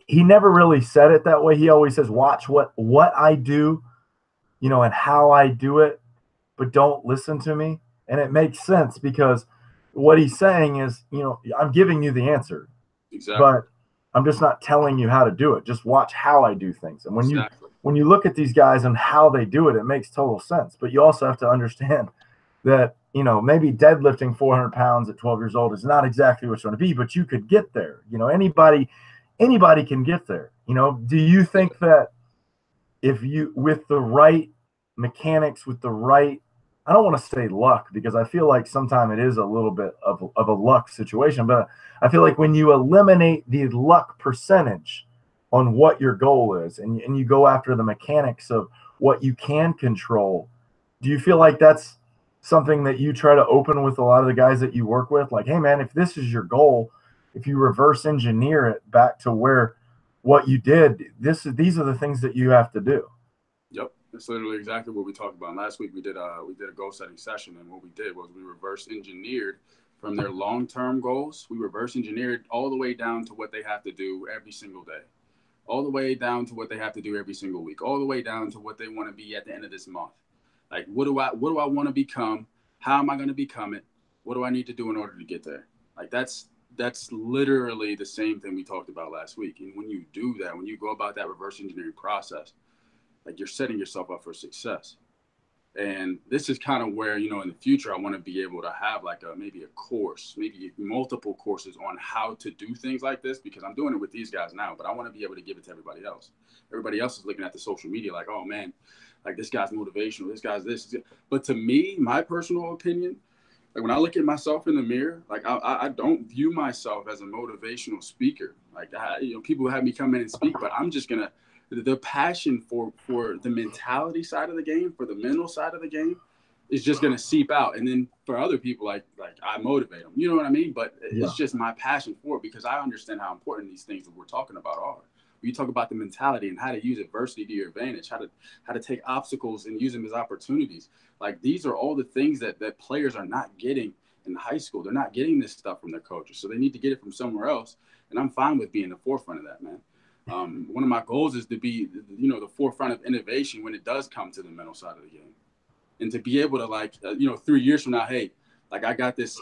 [SPEAKER 1] he never really said it that way. He always says, watch what I do, you know, and how I do it, but don't listen to me. And it makes sense, because what he's saying is, you know, I'm giving you the answer, but I'm just not telling you how to do it. Just watch how I do things. And when you look at these guys and how they do it, it makes total sense. But you also have to understand that, you know, maybe deadlifting 400 pounds at 12 years old is not exactly what you want to be, but you could get there. You know, anybody can get there. You know, do you think that if you, with the right mechanics, with the right, I don't want to say luck, because I feel like sometimes it is a little bit of a luck situation, but I feel like when you eliminate the luck percentage on what your goal is, and you go after the mechanics of what you can control, do you feel like that's something that you try to open with a lot of the guys that you work with? Like, hey man, if this is your goal, if you reverse engineer it back to where what you did, these are the things that you have to do.
[SPEAKER 2] Yep, that's literally exactly what we talked about. Last week we did a goal setting session, and what we did was we reverse engineered from their long-term goals. We reverse engineered all the way down to what they have to do every single day, all the way down to what they have to do every single week, all the way down to what they want to be at the end of this month. Like, what do I want to become? How am I going to become it? What do I need to do in order to get there? Like, that's literally the same thing we talked about last week. And when you do that, when you go about that reverse engineering process, like, you're setting yourself up for success. And this is kind of where, in the future, I want to be able to have like maybe a course, maybe multiple courses on how to do things like this, because I'm doing it with these guys now, but I want to be able to give it to everybody else. Everybody else is looking at the social media like, oh man, like this guy's motivational, this guy's this. But to me, my personal opinion, like when I look at myself in the mirror, like I don't view myself as a motivational speaker. Like, people have me come in and speak, but I'm just going to, the passion for the mentality side of the game, for the mental side of the game, is just going to seep out. And then for other people, like I motivate them, you know what I mean? But it's just my passion for it, because I understand how important these things that we're talking about are. When you talk about the mentality and how to use adversity to your advantage, how to take obstacles and use them as opportunities. Like, these are all the things that players are not getting in high school. They're not getting this stuff from their coaches, so they need to get it from somewhere else. And I'm fine with being the forefront of that, man. One of my goals is to be, the forefront of innovation when it does come to the mental side of the game, and to be able to 3 years from now, hey, like I got this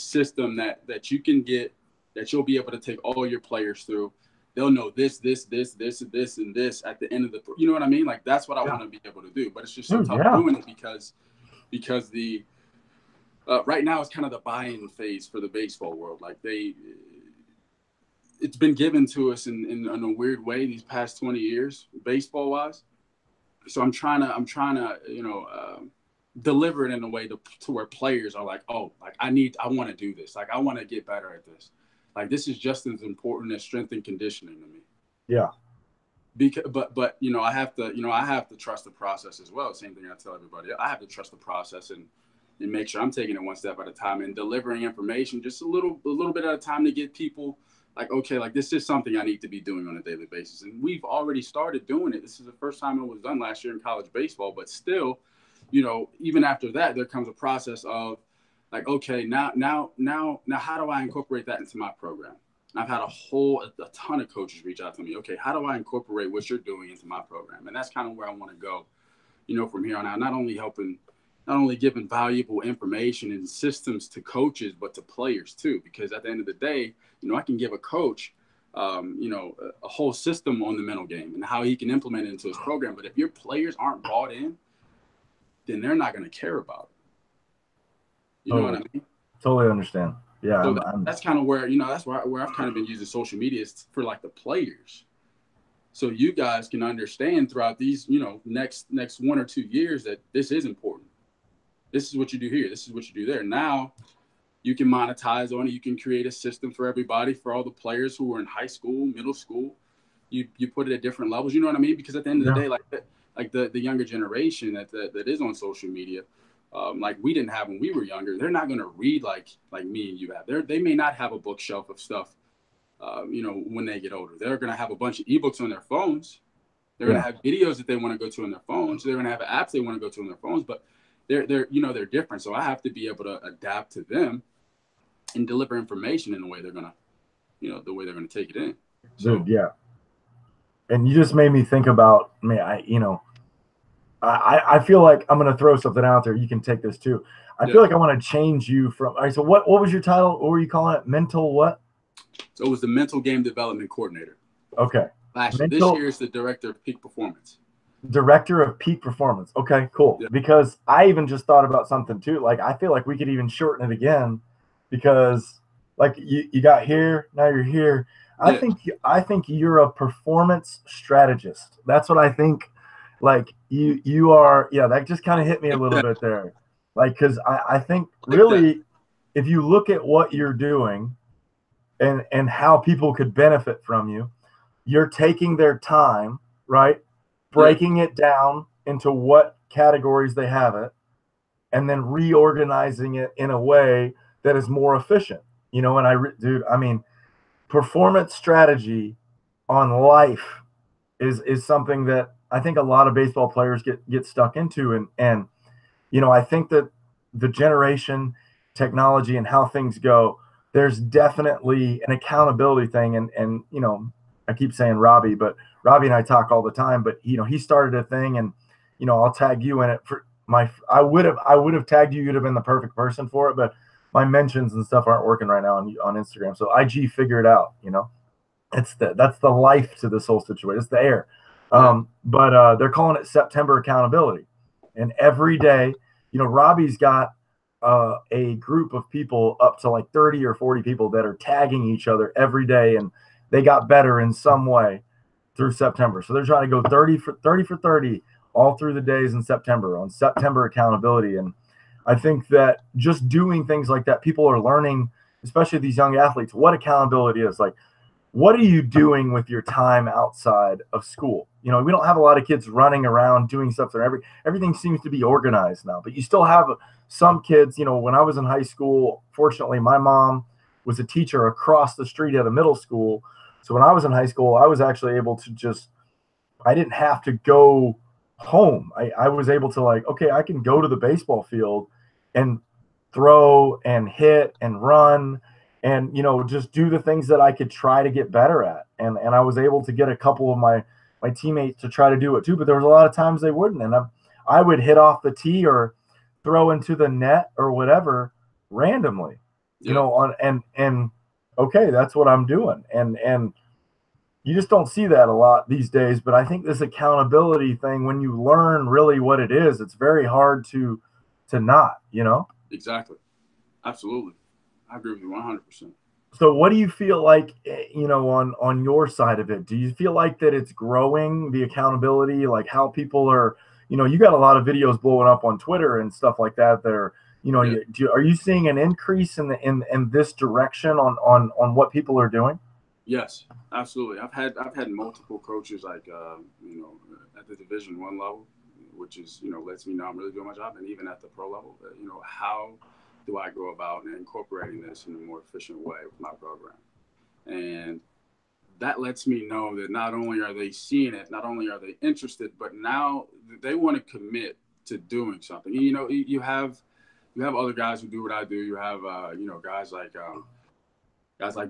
[SPEAKER 2] system that you can get, that you'll be able to take all your players through. They'll know this, and this at the end of the, you know what I mean? Like, that's what I want to be able to do. But it's just so tough doing it because the right now it's kind of the buy-in phase for the baseball world. Like, it's been given to us in a weird way these past 20 years, baseball wise. So I'm trying to, deliver it in a way to where players are like, oh, like I want to do this. Like, I want to get better at this. Like, this is just as important as strength and conditioning to me.
[SPEAKER 1] Yeah.
[SPEAKER 2] But I have to trust the process as well. Same thing I tell everybody. I have to trust the process and make sure I'm taking it one step at a time and delivering information just a little bit at a time to get people like, okay, like this is something I need to be doing on a daily basis. And we've already started doing it. This is the first time it was done last year in college baseball, but still, even after that, there comes a process of like, okay, now, how do I incorporate that into my program? And I've had a ton of coaches reach out to me. Okay, how do I incorporate what you're doing into my program? And that's kind of where I want to go, from here on out, not only giving valuable information and systems to coaches, but to players too, because at the end of the day, I can give a coach, a whole system on the mental game and how he can implement it into his program. But if your players aren't bought in, then they're not going to care about it. You know what I mean?
[SPEAKER 1] Totally understand. Yeah.
[SPEAKER 2] So that's kind of where, that's where I've kind of been using social media for like the players. So you guys can understand throughout these, next 1 or 2 years that this is important. This is what you do here. This is what you do there. Now you can monetize on it. You can create a system for everybody, for all the players who are in high school, middle school. You put it at different levels. You know what I mean? Because at the end of the day, like the younger generation that is on social media, like we didn't have when we were younger, they're not going to read like me and you have. They may not have a bookshelf of stuff, when they get older. They're going to have a bunch of ebooks on their phones. They're going to have videos that they want to go to on their phones. They're going to have apps they want to go to on their phones, but they're different. So I have to be able to adapt to them and deliver information in the way they're going to take it in. So,
[SPEAKER 1] dude, yeah. And you just made me think about, man, I feel like I'm going to throw something out there. You can take this too. I feel like I want to change you from, all right, so what was your title? What were you calling it? Mental what?
[SPEAKER 2] So it was the mental game development coordinator.
[SPEAKER 1] Okay.
[SPEAKER 2] This year is the director of peak performance.
[SPEAKER 1] Director of peak performance. Okay, cool. Yeah. Because I even just thought about something too. Like, I feel like we could even shorten it again because like you got here, now you're here. I think you're a performance strategist. That's what I think. Like you are. Yeah, that just kind of hit me a little bit there. Like, because I think really, if you look at what you're doing and how people could benefit from you, you're taking their time, right? Breaking it down into what categories they have it, and then reorganizing it in a way that is more efficient. You know, dude, I mean, performance strategy on life is something that I think a lot of baseball players get stuck into, and you know, I think that the generation, technology, and how things go, there's definitely an accountability thing, and you know, I keep saying Robbie, but Robbie and I talk all the time, but you know, he started a thing, and you know, I'll tag you in it for my. I would have tagged you. You'd have been the perfect person for it, but my mentions and stuff aren't working right now on Instagram. So IG figure it out. You know, that's the life to this whole situation. It's the air.
[SPEAKER 2] Yeah.
[SPEAKER 1] But they're calling it September accountability, and every day, you know, Robbie's got a group of people up to like 30 or 40 people that are tagging each other every day, and they got better in some way through September. So they're trying to go 30 for 30 all through the days in September on September accountability. And I think that just doing things like that, people are learning, especially these young athletes, what accountability is. Like, what are you doing with your time outside of school? You know, we don't have a lot of kids running around doing stuff there. Everything seems to be organized now, but you still have some kids. You know, when I was in high school, fortunately, my mom was a teacher across the street at a middle school. So when I was in high school, I was actually able to I didn't have to go home. I was able to, like, okay, I can go to the baseball field and throw and hit and run and, you know, just do the things that I could try to get better at. And I was able to get a couple of my teammates to try to do it too, but there was a lot of times they wouldn't. And I would hit off the tee or throw into the net or whatever randomly, you know, and okay, that's what I'm doing. And you just don't see that a lot these days. But I think this accountability thing, when you learn really what it is, it's very hard to not, you know?
[SPEAKER 2] Exactly. Absolutely. I agree with you 100%.
[SPEAKER 1] So what do you feel like, you know, on your side of it? Do you feel like that it's growing, the accountability, like how people are, you know, you got a lot of videos blowing up on Twitter and stuff like that that are, you know,
[SPEAKER 2] Yeah.
[SPEAKER 1] are you seeing an increase in this direction on what people are doing?
[SPEAKER 2] Yes, absolutely. I've had multiple coaches, like you know, at the Division I level, which is, you know, lets me know I'm really doing my job, and even at the pro level, you know, how do I go about incorporating this in a more efficient way with my program? And that lets me know that not only are they seeing it, not only are they interested, but now they want to commit to doing something. You know, you have other guys who do what I do. You have you know, guys like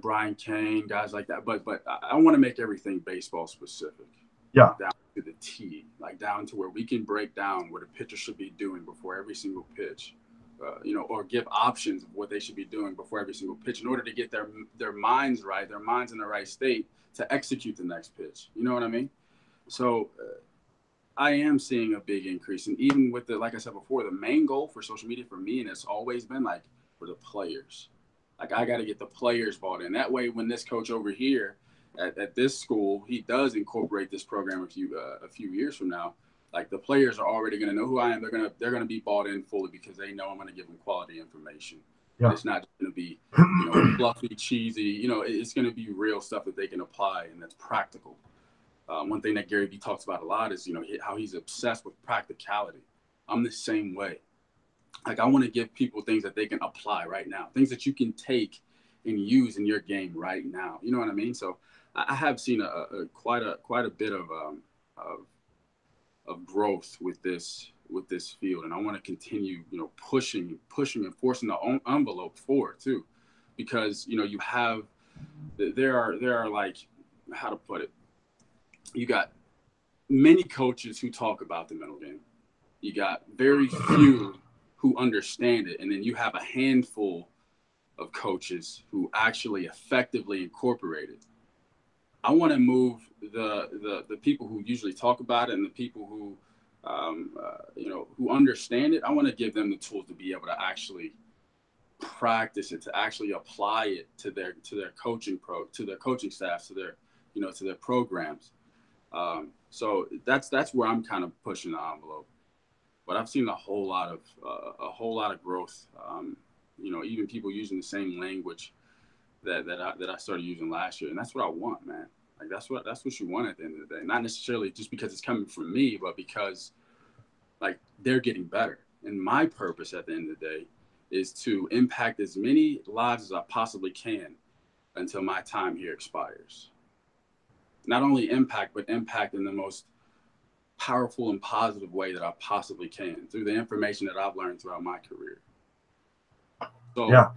[SPEAKER 2] Brian Kane, guys like that. But I want to make everything baseball specific.
[SPEAKER 1] Yeah.
[SPEAKER 2] Down to the T, like down to where we can break down what a pitcher should be doing before every single pitch, you know, or give options of what they should be doing before every single pitch in order to get their minds right, their minds in the right state to execute the next pitch. You know what I mean? So I am seeing a big increase. And even with like I said before, the main goal for social media for me, and it's always been like for the players. Like, I got to get the players bought in. That way, when this coach over here at this school, he does incorporate this program a few years from now, like, the players are already going to know who I am. They're gonna be bought in fully because they know I'm going to give them quality information.
[SPEAKER 1] Yeah.
[SPEAKER 2] And it's not going to be, you know, fluffy, cheesy. You know, it's going to be real stuff that they can apply and that's practical. One thing that Gary Vee talks about a lot is, you know, how he's obsessed with practicality. I'm the same way. Like, I want to give people things that they can apply right now, things that you can take and use in your game right now. You know what I mean? So I have seen quite a bit of growth with this field, and I want to continue, you know, pushing and forcing the envelope forward too, because, you know, there are like, how to put it, you got many coaches who talk about the mental game. You got very few who understand it. And then you have a handful of coaches who actually effectively incorporate it. I want to move the people who usually talk about it and the people who, you know, who understand it. I want to give them the tools to be able to actually practice it, to actually apply it to their coaching staff, to their, you know, to their programs. So that's where I'm kind of pushing the envelope. But I've seen a whole lot of growth. You know, even people using the same language that I started using last year, and that's what I want, man. Like, that's what you want at the end of the day. Not necessarily just because it's coming from me, but because, like, they're getting better. And my purpose at the end of the day is to impact as many lives as I possibly can until my time here expires. Not only impact, but impact in the most powerful and positive way that I possibly can through the information that I've learned throughout my career. So
[SPEAKER 1] Yeah.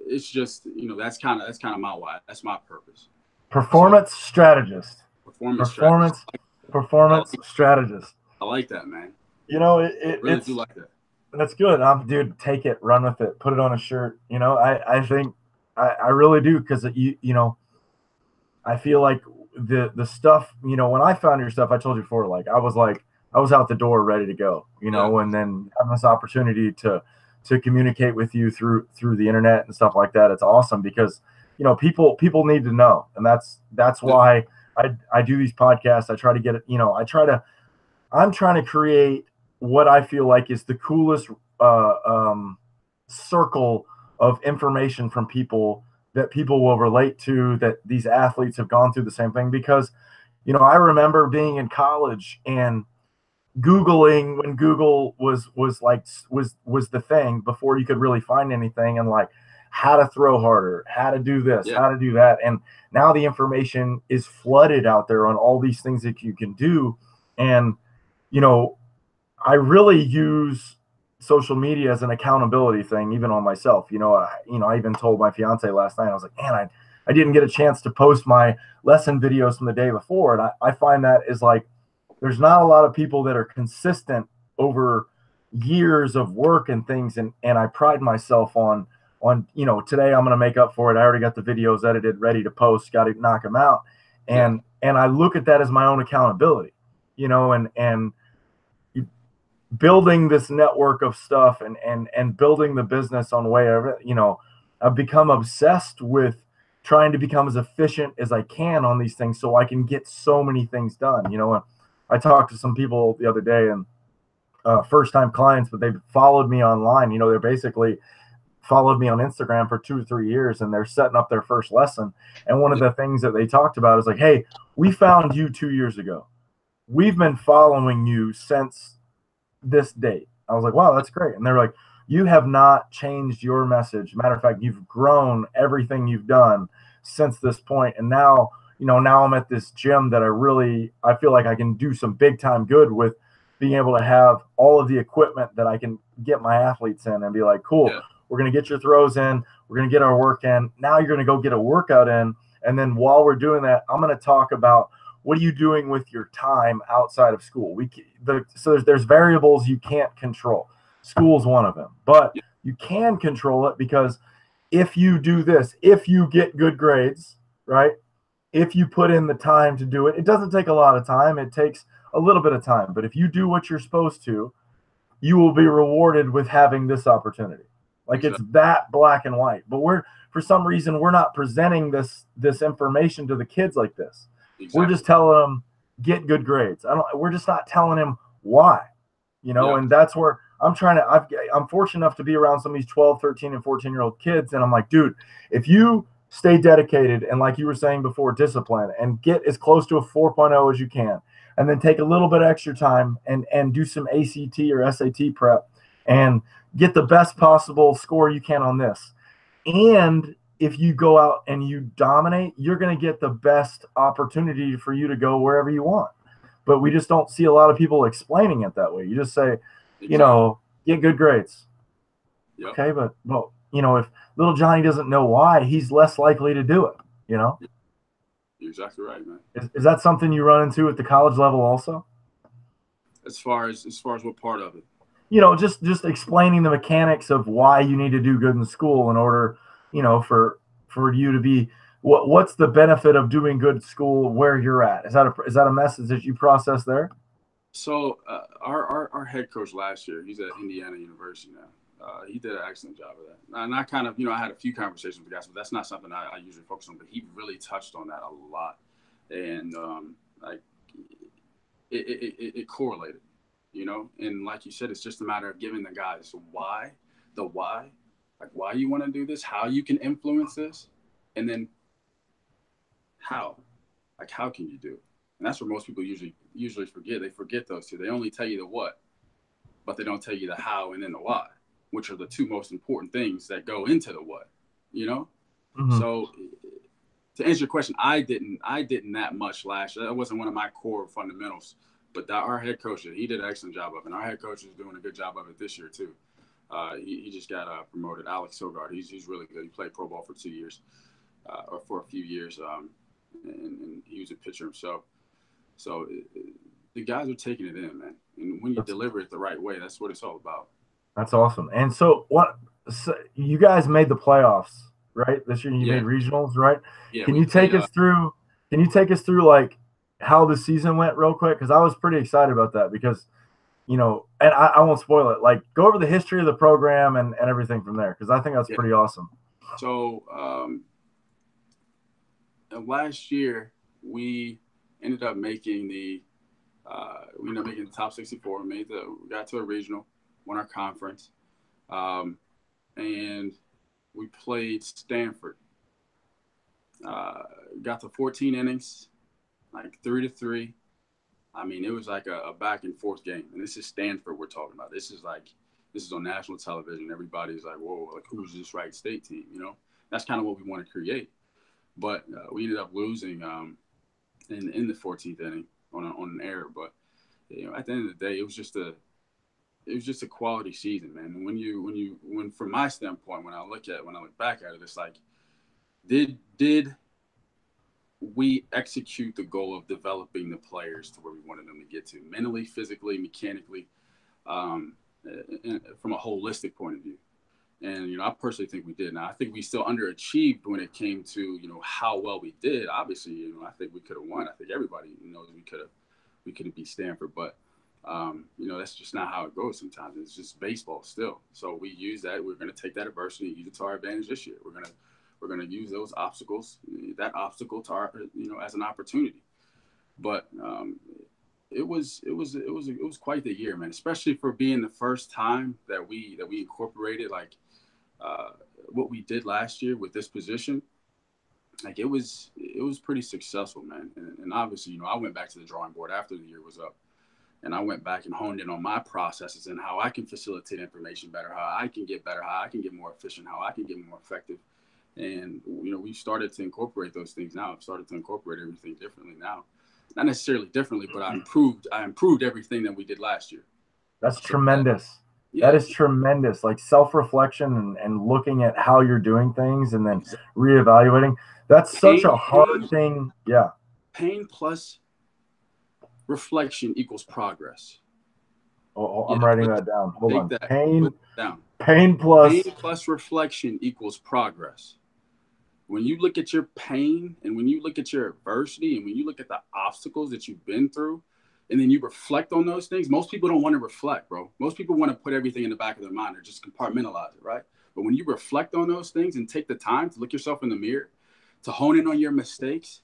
[SPEAKER 2] It's just, that's kind of my why. That's my purpose.
[SPEAKER 1] Performance strategist.
[SPEAKER 2] Performance
[SPEAKER 1] strategist.
[SPEAKER 2] I like that, man.
[SPEAKER 1] I
[SPEAKER 2] really do like that.
[SPEAKER 1] That's good. Dude, take it, run with it, put it on a shirt. I think I really do, because I feel like the stuff, when I found your stuff, I told you before, I was out the door ready to go, and then having this opportunity to communicate with you through the internet and stuff like that. It's awesome, because, people need to know. And that's why I do these podcasts. I try to get it, I'm trying to create what I feel like is the coolest circle of information from people that people will relate to, that these athletes have gone through the same thing. Because, I remember being in college and Googling when Google was the thing before you could really find anything, and how to throw harder, how to do this, how to do that. And now the information is flooded out there on all these things that you can do. And, I really use social media as an accountability thing, even on myself. I even told my fiance last night, I was like, man, I didn't get a chance to post my lesson videos from the day before. And I find that is there's not a lot of people that are consistent over years of work and things. And I pride myself on, today I'm going to make up for it. I already got the videos edited, ready to post, got to knock them out. And I look at that as my own accountability, and building this network of stuff and building the business on wherever, I've become obsessed with trying to become as efficient as I can on these things, so I can get so many things done. I talked to some people the other day, and first-time clients, but they followed me online. They basically followed me on Instagram for 2 or 3 years, and they're setting up their first lesson. And one of the things that they talked about is hey, we found you 2 years ago. We've been following you since this date. I was like, wow, that's great. And they're like, you have not changed your message. Matter of fact, you've grown everything you've done since this point. And now, now I'm at this gym that I feel like I can do some big time good with, being able to have all of the equipment that I can get my athletes in and be like, cool, we're going to get your throws in. We're going to get our work in. Now you're going to go get a workout in. And then while we're doing that, I'm going to talk about, what are you doing with your time outside of school? So there's variables you can't control. School's one of them, but you can control it, because if you do this, if you get good grades, right? If you put in the time to do it, it doesn't take a lot of time. It takes a little bit of time, but if you do what you're supposed to, you will be rewarded with having this opportunity. It's that black and white, but for some reason, we're not presenting this information to the kids like this. Exactly. We're just telling them, get good grades. We're just not telling them why, and that's where I'm fortunate enough to be around some of these 12, 13, and 14-year-old kids. And I'm like, dude, if you stay dedicated, and like you were saying before, discipline, and get as close to a 4.0 as you can, and then take a little bit extra time and do some ACT or SAT prep and get the best possible score you can on this. And if you go out and you dominate, you're going to get the best opportunity for you to go wherever you want. But we just don't see a lot of people explaining it that way. You just say, get good grades. Yep. Okay, but if little Johnny doesn't know why, he's less likely to do it,
[SPEAKER 2] You're exactly right, man.
[SPEAKER 1] Is that something you run into at the college level also?
[SPEAKER 2] As far as what part of it?
[SPEAKER 1] Just explaining the mechanics of why you need to do good in school in order, for you to be, what's the benefit of doing good at school where you're at? Is that a message that you process there?
[SPEAKER 2] So our head coach last year, he's at Indiana University now. He did an excellent job of that. And I kind of, I had a few conversations with guys, but that's not something I usually focus on. But he really touched on that a lot, and it correlated, And like you said, it's just a matter of giving the guys why, why you want to do this, how you can influence this, and then how, how can you do it? And that's what most people usually forget. They forget those two. They only tell you the what, but they don't tell you the how and then the why. which are the two most important things that go into the what, you know?
[SPEAKER 1] Mm-hmm.
[SPEAKER 2] So to answer your question, I didn't that much last year. That wasn't one of my core fundamentals, but our head coach, he did an excellent job of it. And our head coach is doing a good job of it this year too. He just got promoted, Alex Sogard. He's really good. He played pro ball for 2 years, or for a few years, and he was a pitcher himself. So the guys are taking it in, man. And when you deliver it the right way, that's what it's all about.
[SPEAKER 1] That's awesome. And so you guys made the playoffs, right? This year you made regionals, right?
[SPEAKER 2] Yeah.
[SPEAKER 1] Can you take us through like how the season went real quick? Because I was pretty excited about that because, you know, and I won't spoil it. Like, go over the history of the program and everything from there, because I think that's pretty awesome.
[SPEAKER 2] So last year we ended up making the top 64. We got to a regional, won our conference, and we played Stanford. Got to 14 innings, like 3-3. I mean, it was like a back and forth game. And this is Stanford we're talking about. This is on national television. Everybody's like, whoa, like, who's this Wright State team? You know, that's kind of what we want to create. But we ended up losing in the 14th inning on an error. But, you know, at the end of the day, it was just a quality season, man. And when from my standpoint, when I look back at it, it's like, did we execute the goal of developing the players to where we wanted them to get to, mentally, physically, mechanically, from a holistic point of view? And, you know, I personally think we did. Now, I think we still underachieved when it came to, you know, how well we did. Obviously, you know, I think we could have won. I think everybody knows we could have beat Stanford. But, you know, that's just not how it goes sometimes. It's just baseball still. So we use that. We're going to take that adversity and use it to our advantage this year. We're going to use that obstacle to our, you know, as an opportunity. But it was quite the year, man, especially for being the first time that we incorporated like what we did last year with this position. Like it was pretty successful, man. And obviously, you know, I went back to the drawing board after the year was up, and I went back and honed in on my processes and how I can facilitate information better, how I can get better, how I can get more efficient, how I can get more effective. And, you know, we've started to incorporate those things now. I've started to incorporate everything differently now. Not necessarily differently, but I improved everything that we did last year.
[SPEAKER 1] That's tremendous. That is tremendous. Like self-reflection and looking at how you're doing things and then reevaluating. That's such a hard thing. Yeah.
[SPEAKER 2] Pain plus reflection equals progress.
[SPEAKER 1] Oh, I'm writing that down. Hold on.
[SPEAKER 2] Pain plus reflection equals progress. When you look at your pain and when you look at your adversity and when you look at the obstacles that you've been through and then you reflect on those things, most people don't want to reflect, bro. Most people want to put everything in the back of their mind or just compartmentalize it, right? But when you reflect on those things and take the time to look yourself in the mirror, to hone in on your mistakes,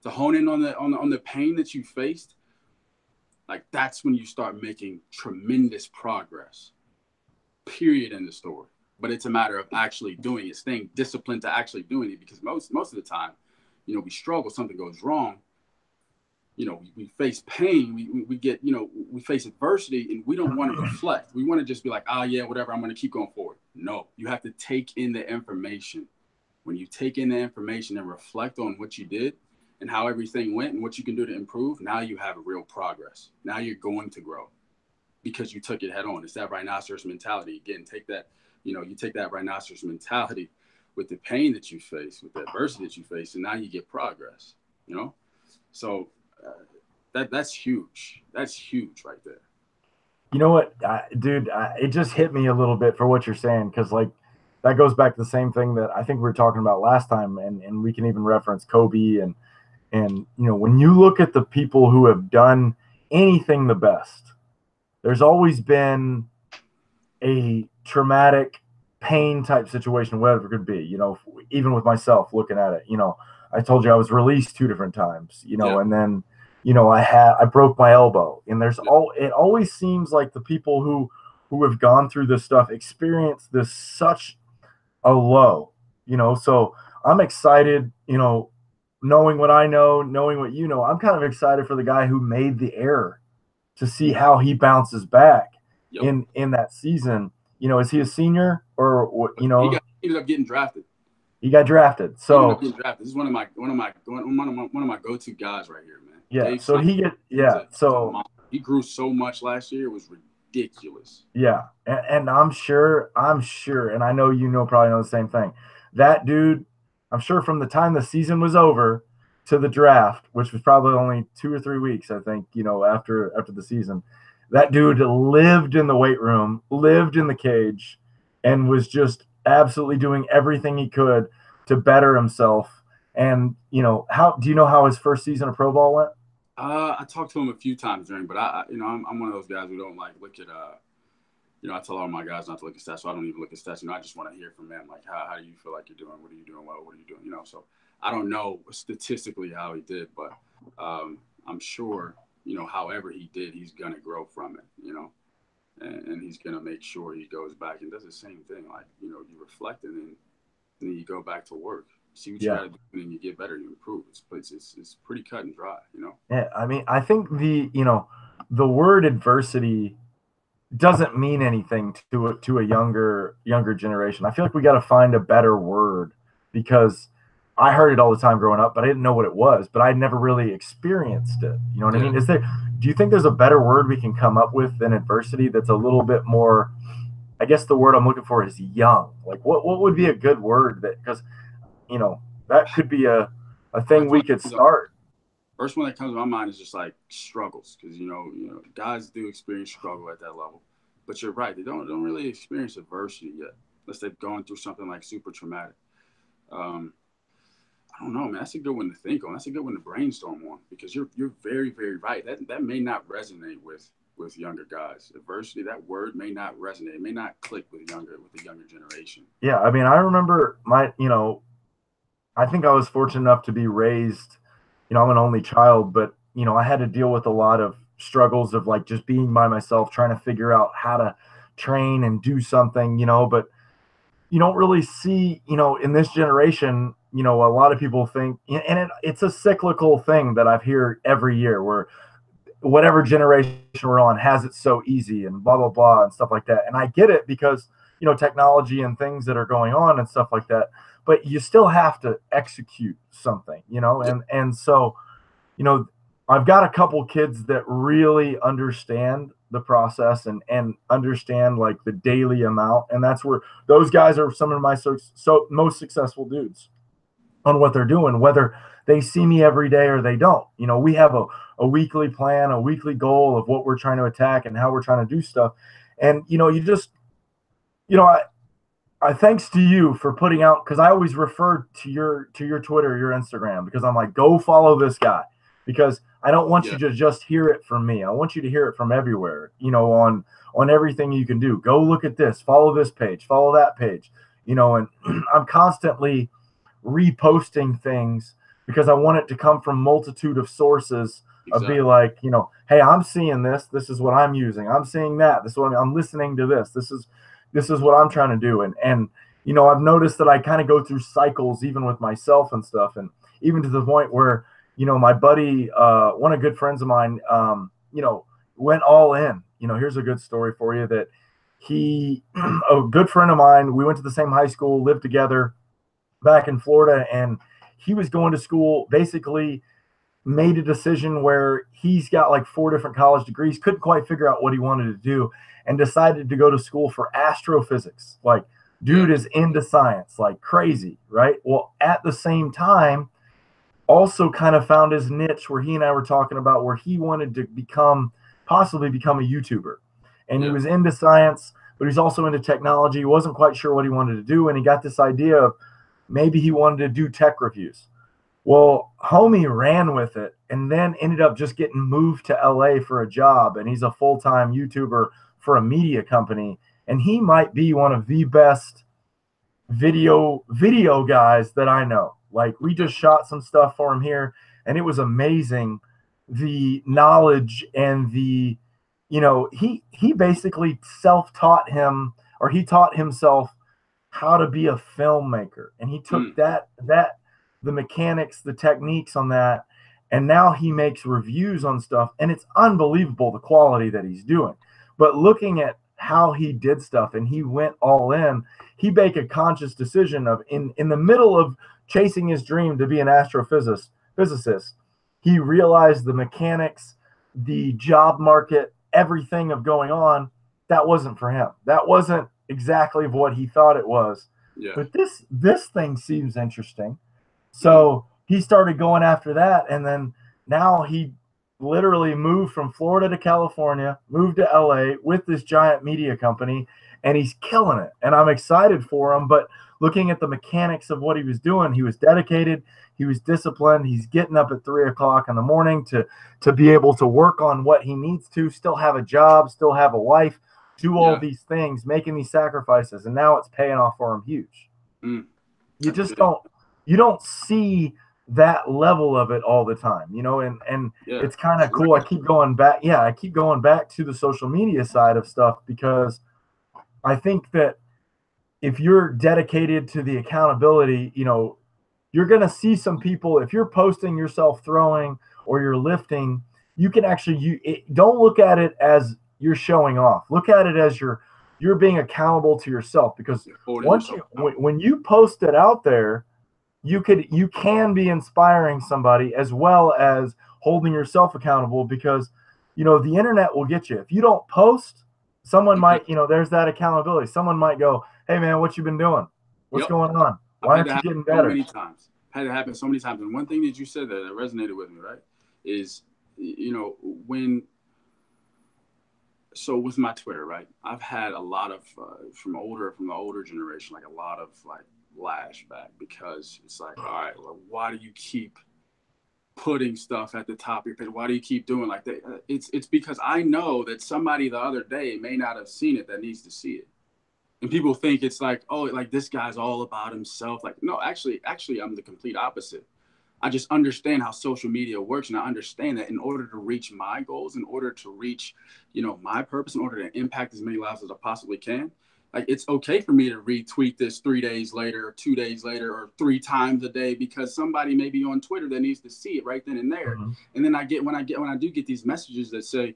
[SPEAKER 2] to hone in on the pain that you faced, like that's when you start making tremendous progress. Period in the story. But it's a matter of actually doing it, staying disciplined to actually doing it, because most of the time, you know, we struggle, something goes wrong, you know, we face pain, we get, you know, we face adversity and we don't want to reflect. We want to just be like, yeah, whatever, I'm going to keep going forward. No, you have to take in the information. When you take in the information and reflect on what you did and how everything went and what you can do to improve, now you have a real progress. Now you're going to grow because you took it head on. It's that rhinoceros mentality. Again, you take that rhinoceros mentality with the pain that you face, with the adversity that you face, and now you get progress, you know? So that's huge. That's huge right there.
[SPEAKER 1] You know what, dude, it just hit me a little bit for what you're saying, because like that goes back to the same thing that I think we were talking about last time, and we can even reference Kobe and you know, when you look at the people who have done anything the best, there's always been a traumatic pain type situation, whatever it could be, you know, even with myself looking at it, you know, I told you I was released 2 different times, you know, and then, you know, I broke my elbow, and it always seems like the people who have gone through this stuff experience this such a low, you know, so I'm excited, you know, knowing what I know, knowing what you know, I'm kind of excited for the guy who made the error to see how he bounces back in that season. is he a senior or what?
[SPEAKER 2] He ended up getting drafted.
[SPEAKER 1] He got drafted. So
[SPEAKER 2] he ended up getting drafted. This is one of my go-to guys right here, man.
[SPEAKER 1] Yeah.
[SPEAKER 2] Dave
[SPEAKER 1] So
[SPEAKER 2] Simon, he grew so much last year. It was ridiculous.
[SPEAKER 1] Yeah. And I'm sure, and I know probably know the same thing. That dude, I'm sure from the time the season was over to the draft, which was probably only 2 or 3 weeks, I think, after the season, that dude lived in the weight room, lived in the cage, and was just absolutely doing everything he could to better himself. And, how do you know how his first season of pro ball went?
[SPEAKER 2] I talked to him a few times but I'm one of those guys who don't like look at, I tell all my guys not to look at stats, so I don't even look at stats. I just want to hear from them, like, how do you feel like you're doing? What are you doing? What are you doing? So I don't know statistically how he did, but I'm sure, however he did, he's going to grow from it, and he's going to make sure he goes back and does the same thing. Like, you reflect and then you go back to work, see what you got to do, and then you get better, you improve. It's pretty cut and dry,
[SPEAKER 1] Yeah. I mean, I think the word adversity doesn't mean anything to a younger generation. I feel like we got to find a better word, because I heard it all the time growing up, but I didn't know what it was, but I'd never really experienced it. You know what I mean? Do you think there's a better word we can come up with than adversity that's a little bit more, I guess the word I'm looking for is young. Like what would be a good word because that could be a thing we could start.
[SPEAKER 2] First one that comes to my mind is just like struggles, because guys do experience struggle at that level, but you're right, they don't really experience adversity yet, unless they've gone through something like super traumatic. I don't know, man. That's a good one to think on. That's a good one to brainstorm on, because you're very, very right. That may not resonate with younger guys. Adversity, that word may not resonate. It may not click with the younger generation.
[SPEAKER 1] Yeah, I mean, I remember I think I was fortunate enough to be raised. I'm an only child, but I had to deal with a lot of struggles of like just being by myself, trying to figure out how to train and do something, but you don't really see, in this generation, a lot of people think, and it's a cyclical thing that I've heard every year, where whatever generation we're on has it so easy and blah, blah, blah, and stuff like that. And I get it, because, technology and things that are going on and stuff like that, but you still have to execute something, and so, I've got a couple kids that really understand the process and understand like the daily amount. And that's where those guys are some of my most successful dudes on what they're doing, whether they see me every day or they don't. We have a weekly plan, a weekly goal of what we're trying to attack and how we're trying to do stuff. And, I thanks to you for putting out, because I always refer to your Twitter, your Instagram, because I'm like, go follow this guy, because I don't want you to just hear it from me. I want you to hear it from everywhere, on everything you can do. Go look at this, follow this page, follow that page, and I'm constantly reposting things, because I want it to come from multitude of sources. Exactly. Of be like, hey, I'm seeing this. This is what I'm using. I'm seeing that. This is what I'm listening to. This is what I'm trying to do. And I've noticed that I kind of go through cycles, even with myself and stuff, and even to the point where, my buddy, one of good friends of mine, went all in. Here's a good story for you, that a good friend of mine, we went to the same high school, lived together back in Florida, and he was going to school, basically made a decision where he's got like 4 different college degrees, couldn't quite figure out what he wanted to do, and decided to go to school for astrophysics. Like, dude is into science like crazy, right? Well, at the same time, also kind of found his niche where he and I were talking about, where he wanted to possibly become a YouTuber. And he was into science, but he's also into technology. He wasn't quite sure what he wanted to do. And he got this idea of maybe he wanted to do tech reviews. Well, homie ran with it and then ended up just getting moved to LA for a job. And he's a full-time YouTuber for a media company. And he might be one of the best video guys that I know. Like, we just shot some stuff for him here, and it was amazing, the knowledge and the, he basically self-taught him, or he taught himself how to be a filmmaker. And he took the mechanics, the techniques on that, and now he makes reviews on stuff, and it's unbelievable the quality that he's doing. But looking at how he did stuff, and he went all in. He made a conscious decision of in the middle of chasing his dream to be an physicist. He realized the mechanics, the job market, everything of going on. That wasn't for him. That wasn't exactly what he thought it was.
[SPEAKER 2] Yeah.
[SPEAKER 1] But this thing seems interesting. So he started going after that, and then now he literally moved from Florida to California, moved to LA with this giant media company, and he's killing it. And I'm excited for him, but looking at the mechanics of what he was doing, he was dedicated, he was disciplined, he's getting up at 3:00 in the morning to be able to work on what he needs to, still have a job, still have a wife, do all these things, making these sacrifices, and now it's paying off for him huge. You just don't see that level of it all the time, and it's kind of cool. I keep going back to the social media side of stuff, because I think that if you're dedicated to the accountability, you're going to see some people, if you're posting yourself throwing or you're lifting, you can actually, don't look at it as you're showing off. Look at it as you're being accountable to yourself, because when you post it out there, you can be inspiring somebody as well as holding yourself accountable, because the internet will get you. If you don't post, someone might, there's that accountability. Someone might go, "Hey man, what you been doing? What's going on? Why aren't you getting better?"
[SPEAKER 2] So many times. Had it happen so many times. And one thing that you said that resonated with me, right, is so with my Twitter, right, I've had a lot of from the older generation, like a lot of like lashback, because it's like, all right, well, why do you keep putting stuff at the top of your page? Why do you keep doing like that? It's because I know that somebody the other day may not have seen it that needs to see it. And people think it's like, oh, like this guy's all about himself. Like, no, actually, I'm the complete opposite. I just understand how social media works, and I understand that in order to reach my goals, in order to reach, my purpose, in order to impact as many lives as I possibly can, like it's okay for me to retweet this 3 days later, or 2 days later, or 3 times a day, because somebody may be on Twitter that needs to see it right then and there. Mm-hmm. And then when I do get these messages that say,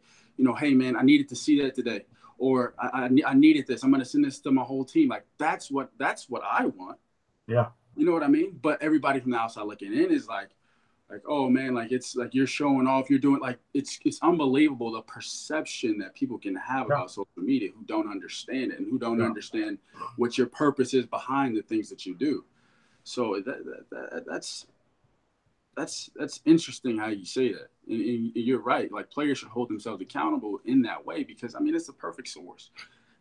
[SPEAKER 2] hey man, I needed to see that today, or I needed this, I'm going to send this to my whole team. Like that's what I want.
[SPEAKER 1] Yeah.
[SPEAKER 2] You know what I mean? But everybody from the outside looking in is like, oh man, like it's like you're showing off, you're doing, like it's unbelievable the perception that people can have about social media who don't understand it, and who don't understand what your purpose is behind the things that you do. So that's interesting how you say that. And you're right. Like players should hold themselves accountable in that way, because I mean it's the perfect source.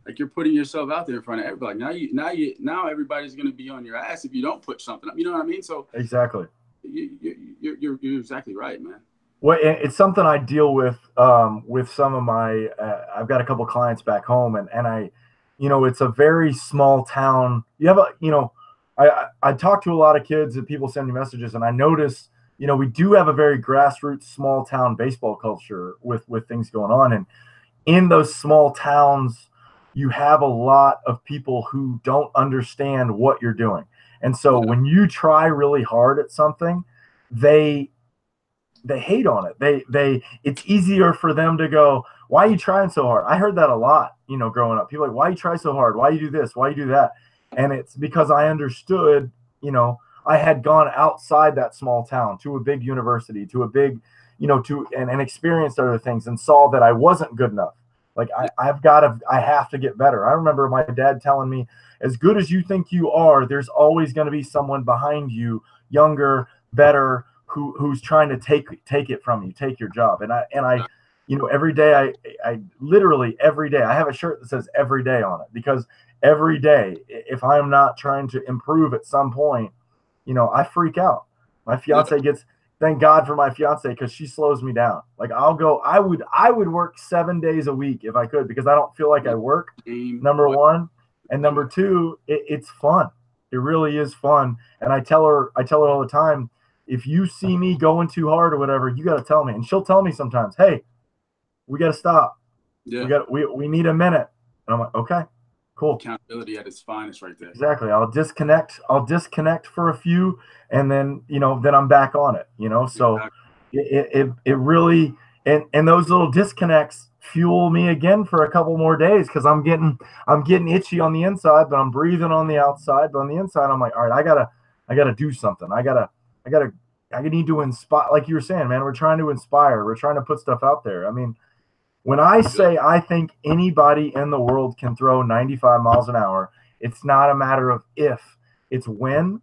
[SPEAKER 2] Like you're putting yourself out there in front of everybody. Now everybody's going to be on your ass if you don't put something up. You know what I mean? So exactly. You're exactly right, man.
[SPEAKER 1] Well, it's something I deal with some of my. I've got a couple clients back home, and I, it's a very small town. You have I talk to a lot of kids, and people send me messages, and I notice, we do have a very grassroots small town baseball culture with things going on, and in those small towns, you have a lot of people who don't understand what you're doing. And so when you try really hard at something, they hate on it. It's easier for them to go, "Why are you trying so hard?" I heard that a lot, growing up. People are like, "Why you try so hard? Why you do this? Why you do that?" And it's because I understood, I had gone outside that small town to a big university, to a big, and experienced other things, and saw that I wasn't good enough. Like I have to get better. I remember my dad telling me, as good as you think you are, there's always going to be someone behind you, younger, better, who's trying to take it from you, take your job. And I every day, I literally every day, I have a shirt that says "every day" on it, because every day, if I'm not trying to improve at some point, I freak out. My fiance thank God for my fiance, because she slows me down. Like I would work 7 days a week if I could, because I don't feel like I work, number one. And number two, it's fun. It really is fun. And I tell her all the time, if you see me going too hard or whatever, you got to tell me. And she'll tell me sometimes, "Hey, we got to stop. Yeah. We need a minute." And I'm like, "Okay, cool."
[SPEAKER 2] Accountability at its finest right there.
[SPEAKER 1] Exactly. I'll disconnect for a few, and then, then I'm back on it, so exactly. It really, and those little disconnects fuel me again for a couple more days because I'm getting itchy on the inside, but I'm breathing on the outside. But on the inside, I'm like, all right, I gotta do something. I need to inspire. Like you were saying, man, we're trying to inspire. We're trying to put stuff out there. I mean, when I say I think anybody in the world can throw 95 miles an hour, it's not a matter of if, it's when.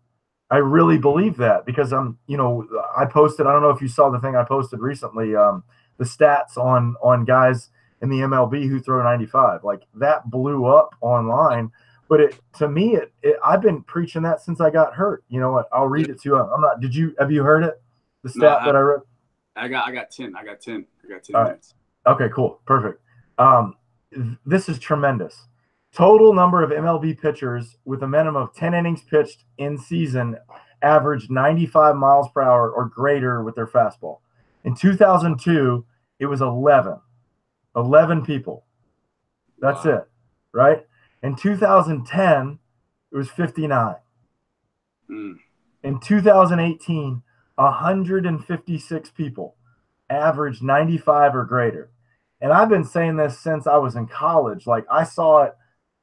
[SPEAKER 1] I really believe that because I posted, I don't know if you saw the thing I posted recently, the stats on guys in the MLB who throw 95. Like that blew up online. But to me, I've been preaching that since I got hurt. You know what? I'll read it to you. Have you heard it? The stat that I read?
[SPEAKER 2] I got 10. I got 10
[SPEAKER 1] All
[SPEAKER 2] minutes.
[SPEAKER 1] Right. Okay, cool. Perfect. This is tremendous. Total number of MLB pitchers with a minimum of 10 innings pitched in season averaged 95 miles per hour or greater with their fastball. In 2002, it was 11. 11 people. That's it, right? In 2010, it was 59. In 2018, 156 people averaged 95 or greater. And I've been saying this since I was in college. Like I saw it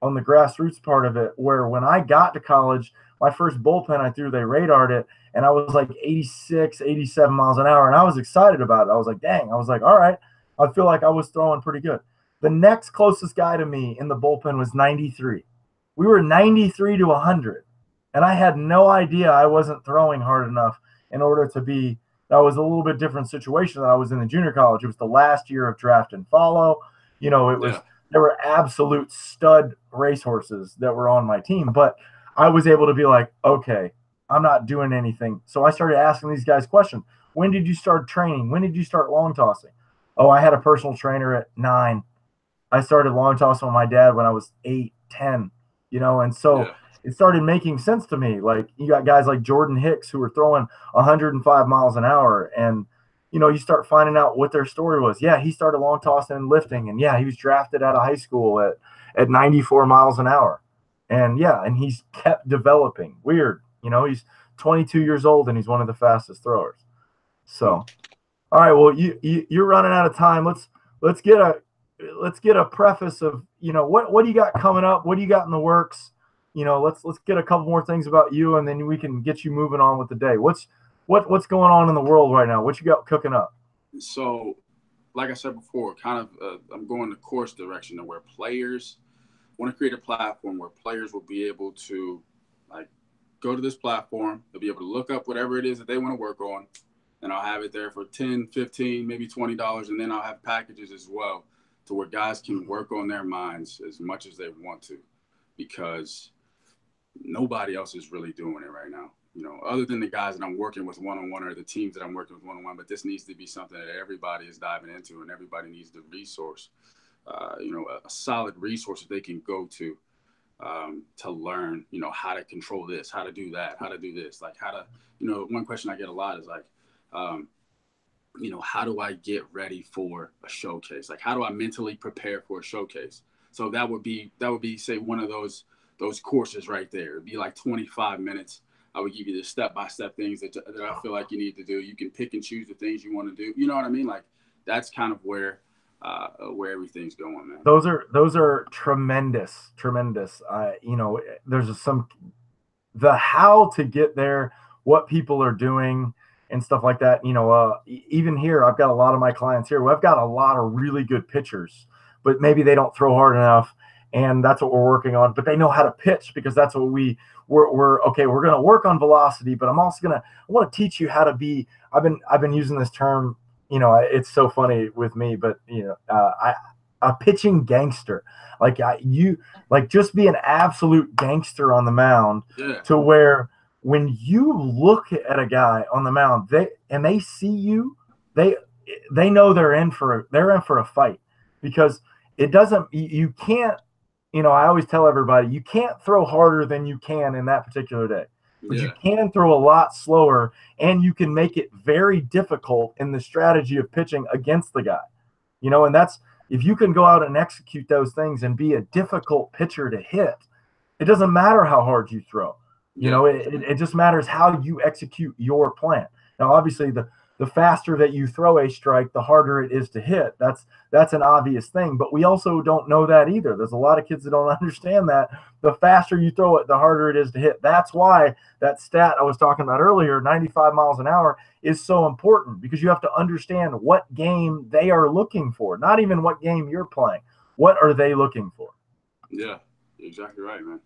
[SPEAKER 1] on the grassroots part of it, where when I got to college, my first bullpen I threw, they radared it, and I was like 86, 87 miles an hour, and I was excited about it. I was like, dang. I was like, all right, I feel like I was throwing pretty good. The next closest guy to me in the bullpen was 93. We were 93 to 100, and I had no idea I wasn't throwing hard enough in order to be – that was a little bit different situation than I was in the junior college. It was the last year of draft and follow. You know, it was there were absolute stud racehorses that were on my team, but I was able to be like, okay, I'm not doing anything. So I started asking these guys questions. When did you start training? When did you start long tossing? Oh, I had a personal trainer at 9. I started long tossing with my dad when I was 8, 10, and so it started making sense to me. Like you got guys like Jordan Hicks who were throwing 105 miles an hour, and you start finding out what their story was. Yeah, he started long tossing and lifting, and yeah, he was drafted out of high school at 94 miles an hour. And and he's kept developing. Weird. He's 22 years old and he's one of the fastest throwers. So, all right, well, you're running out of time. Let's get a preface of, what do you got coming up? What do you got in the works? Let's get a couple more things about you, and then we can get you moving on with the day. What's going on in the world right now? What you got cooking up?
[SPEAKER 2] So, like I said before, kind of I'm going the course direction of where players want to create a platform where players will be able to go to this platform. They'll be able to look up whatever it is that they want to work on, and I'll have it there for $10, $15, maybe $20, and then I'll have packages as well to where guys can work on their minds as much as they want to, because nobody else is really doing it right now. Other than the guys that I'm working with one-on-one or the teams that I'm working with one-on-one, but this needs to be something that everybody is diving into, and everybody needs the resource, a solid resource that they can go to learn, how to control this, how to do that, how to do this, like how to, one question I get a lot is like, how do I get ready for a showcase? Like, how do I mentally prepare for a showcase? So that would be, say, one of those courses right there. It'd be like 25 minutes. I would give you the step-by-step things that I feel like you need to do. You can pick and choose the things you want to do. You know what I mean? Like, that's kind of where everything's going, man.
[SPEAKER 1] Those are tremendous. There's the how to get there, what people are doing and stuff like that. Even here, I've got a lot of my clients here. I've got a lot of really good pitchers, but maybe they don't throw hard enough, and that's what we're working on. But they know how to pitch, because that's what we're okay. We're going to work on velocity, but I want to teach you how to be. I've been using this term. It's so funny with me, but a pitching gangster, just be an absolute gangster on the mound, to where when you look at a guy on the mound, they see you, they know they're in for a fight, because you can't, I always tell everybody, you can't throw harder than you can in that particular day. But you can throw a lot slower, and you can make it very difficult in the strategy of pitching against the guy. And that's, if you can go out and execute those things and be a difficult pitcher to hit, it doesn't matter how hard you throw. It just matters how you execute your plan. Now, obviously, the the faster that you throw a strike, the harder it is to hit. That's an obvious thing, but we also don't know that either. There's a lot of kids that don't understand that the faster you throw it, the harder it is to hit. That's why that stat I was talking about earlier, 95 miles an hour, is so important, because you have to understand what game they are looking for, not even what game you're playing. What are they looking for?
[SPEAKER 2] Yeah, you're exactly right, man.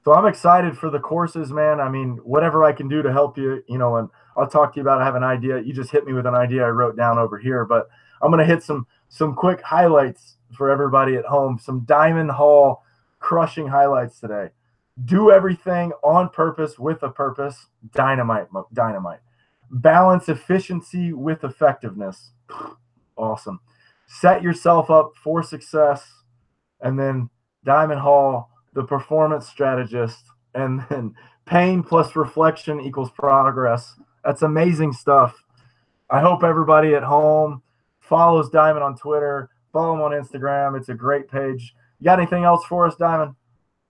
[SPEAKER 1] So I'm excited for the courses, man. I mean, whatever I can do to help you, and I'll talk to you about, I have an idea. You just hit me with an idea I wrote down over here, but I'm going to hit some quick highlights for everybody at home. Some Diamyn Hall crushing highlights today. Do everything on purpose with a purpose. Dynamite. Balance efficiency with effectiveness. Awesome. Set yourself up for success. And then Diamyn Hall, the performance strategist. And then pain plus reflection equals progress. That's amazing stuff. I hope everybody at home follows Diamyn on Twitter, follow him on Instagram. It's a great page. You got anything else for us, Diamyn?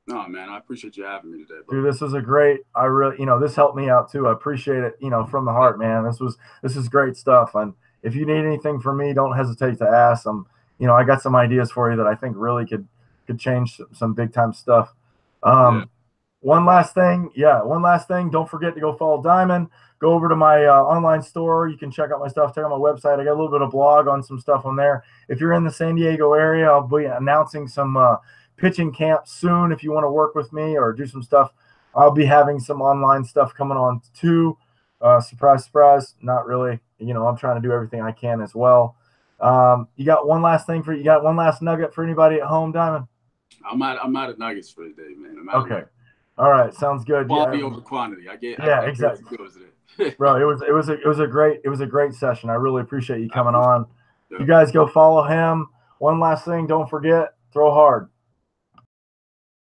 [SPEAKER 2] No, man, I appreciate you having me today, bro.
[SPEAKER 1] Dude, this was a great, I really, this helped me out too. I appreciate it, from the heart, man. This is great stuff. And if you need anything from me, don't hesitate to ask. I got some ideas for you that I think really could change some big time stuff. One last thing. Don't forget to go follow Diamyn. Go over to my online store. You can check out my stuff. Check out my website. I got a little bit of blog on some stuff on there. If you're in the San Diego area, I'll be announcing some pitching camps soon. If you want to work with me or do some stuff, I'll be having some online stuff coming on too. Surprise, surprise. Not really. I'm trying to do everything I can as well. You got one last nugget for anybody at home, Diamyn?
[SPEAKER 2] I'm out of nuggets for today, man.
[SPEAKER 1] Okay. All right, sounds good.
[SPEAKER 2] Quality over quantity.
[SPEAKER 1] Exactly. Bro, it was a great session. I really appreciate you coming on. You guys go follow him. One last thing, don't forget, throw hard.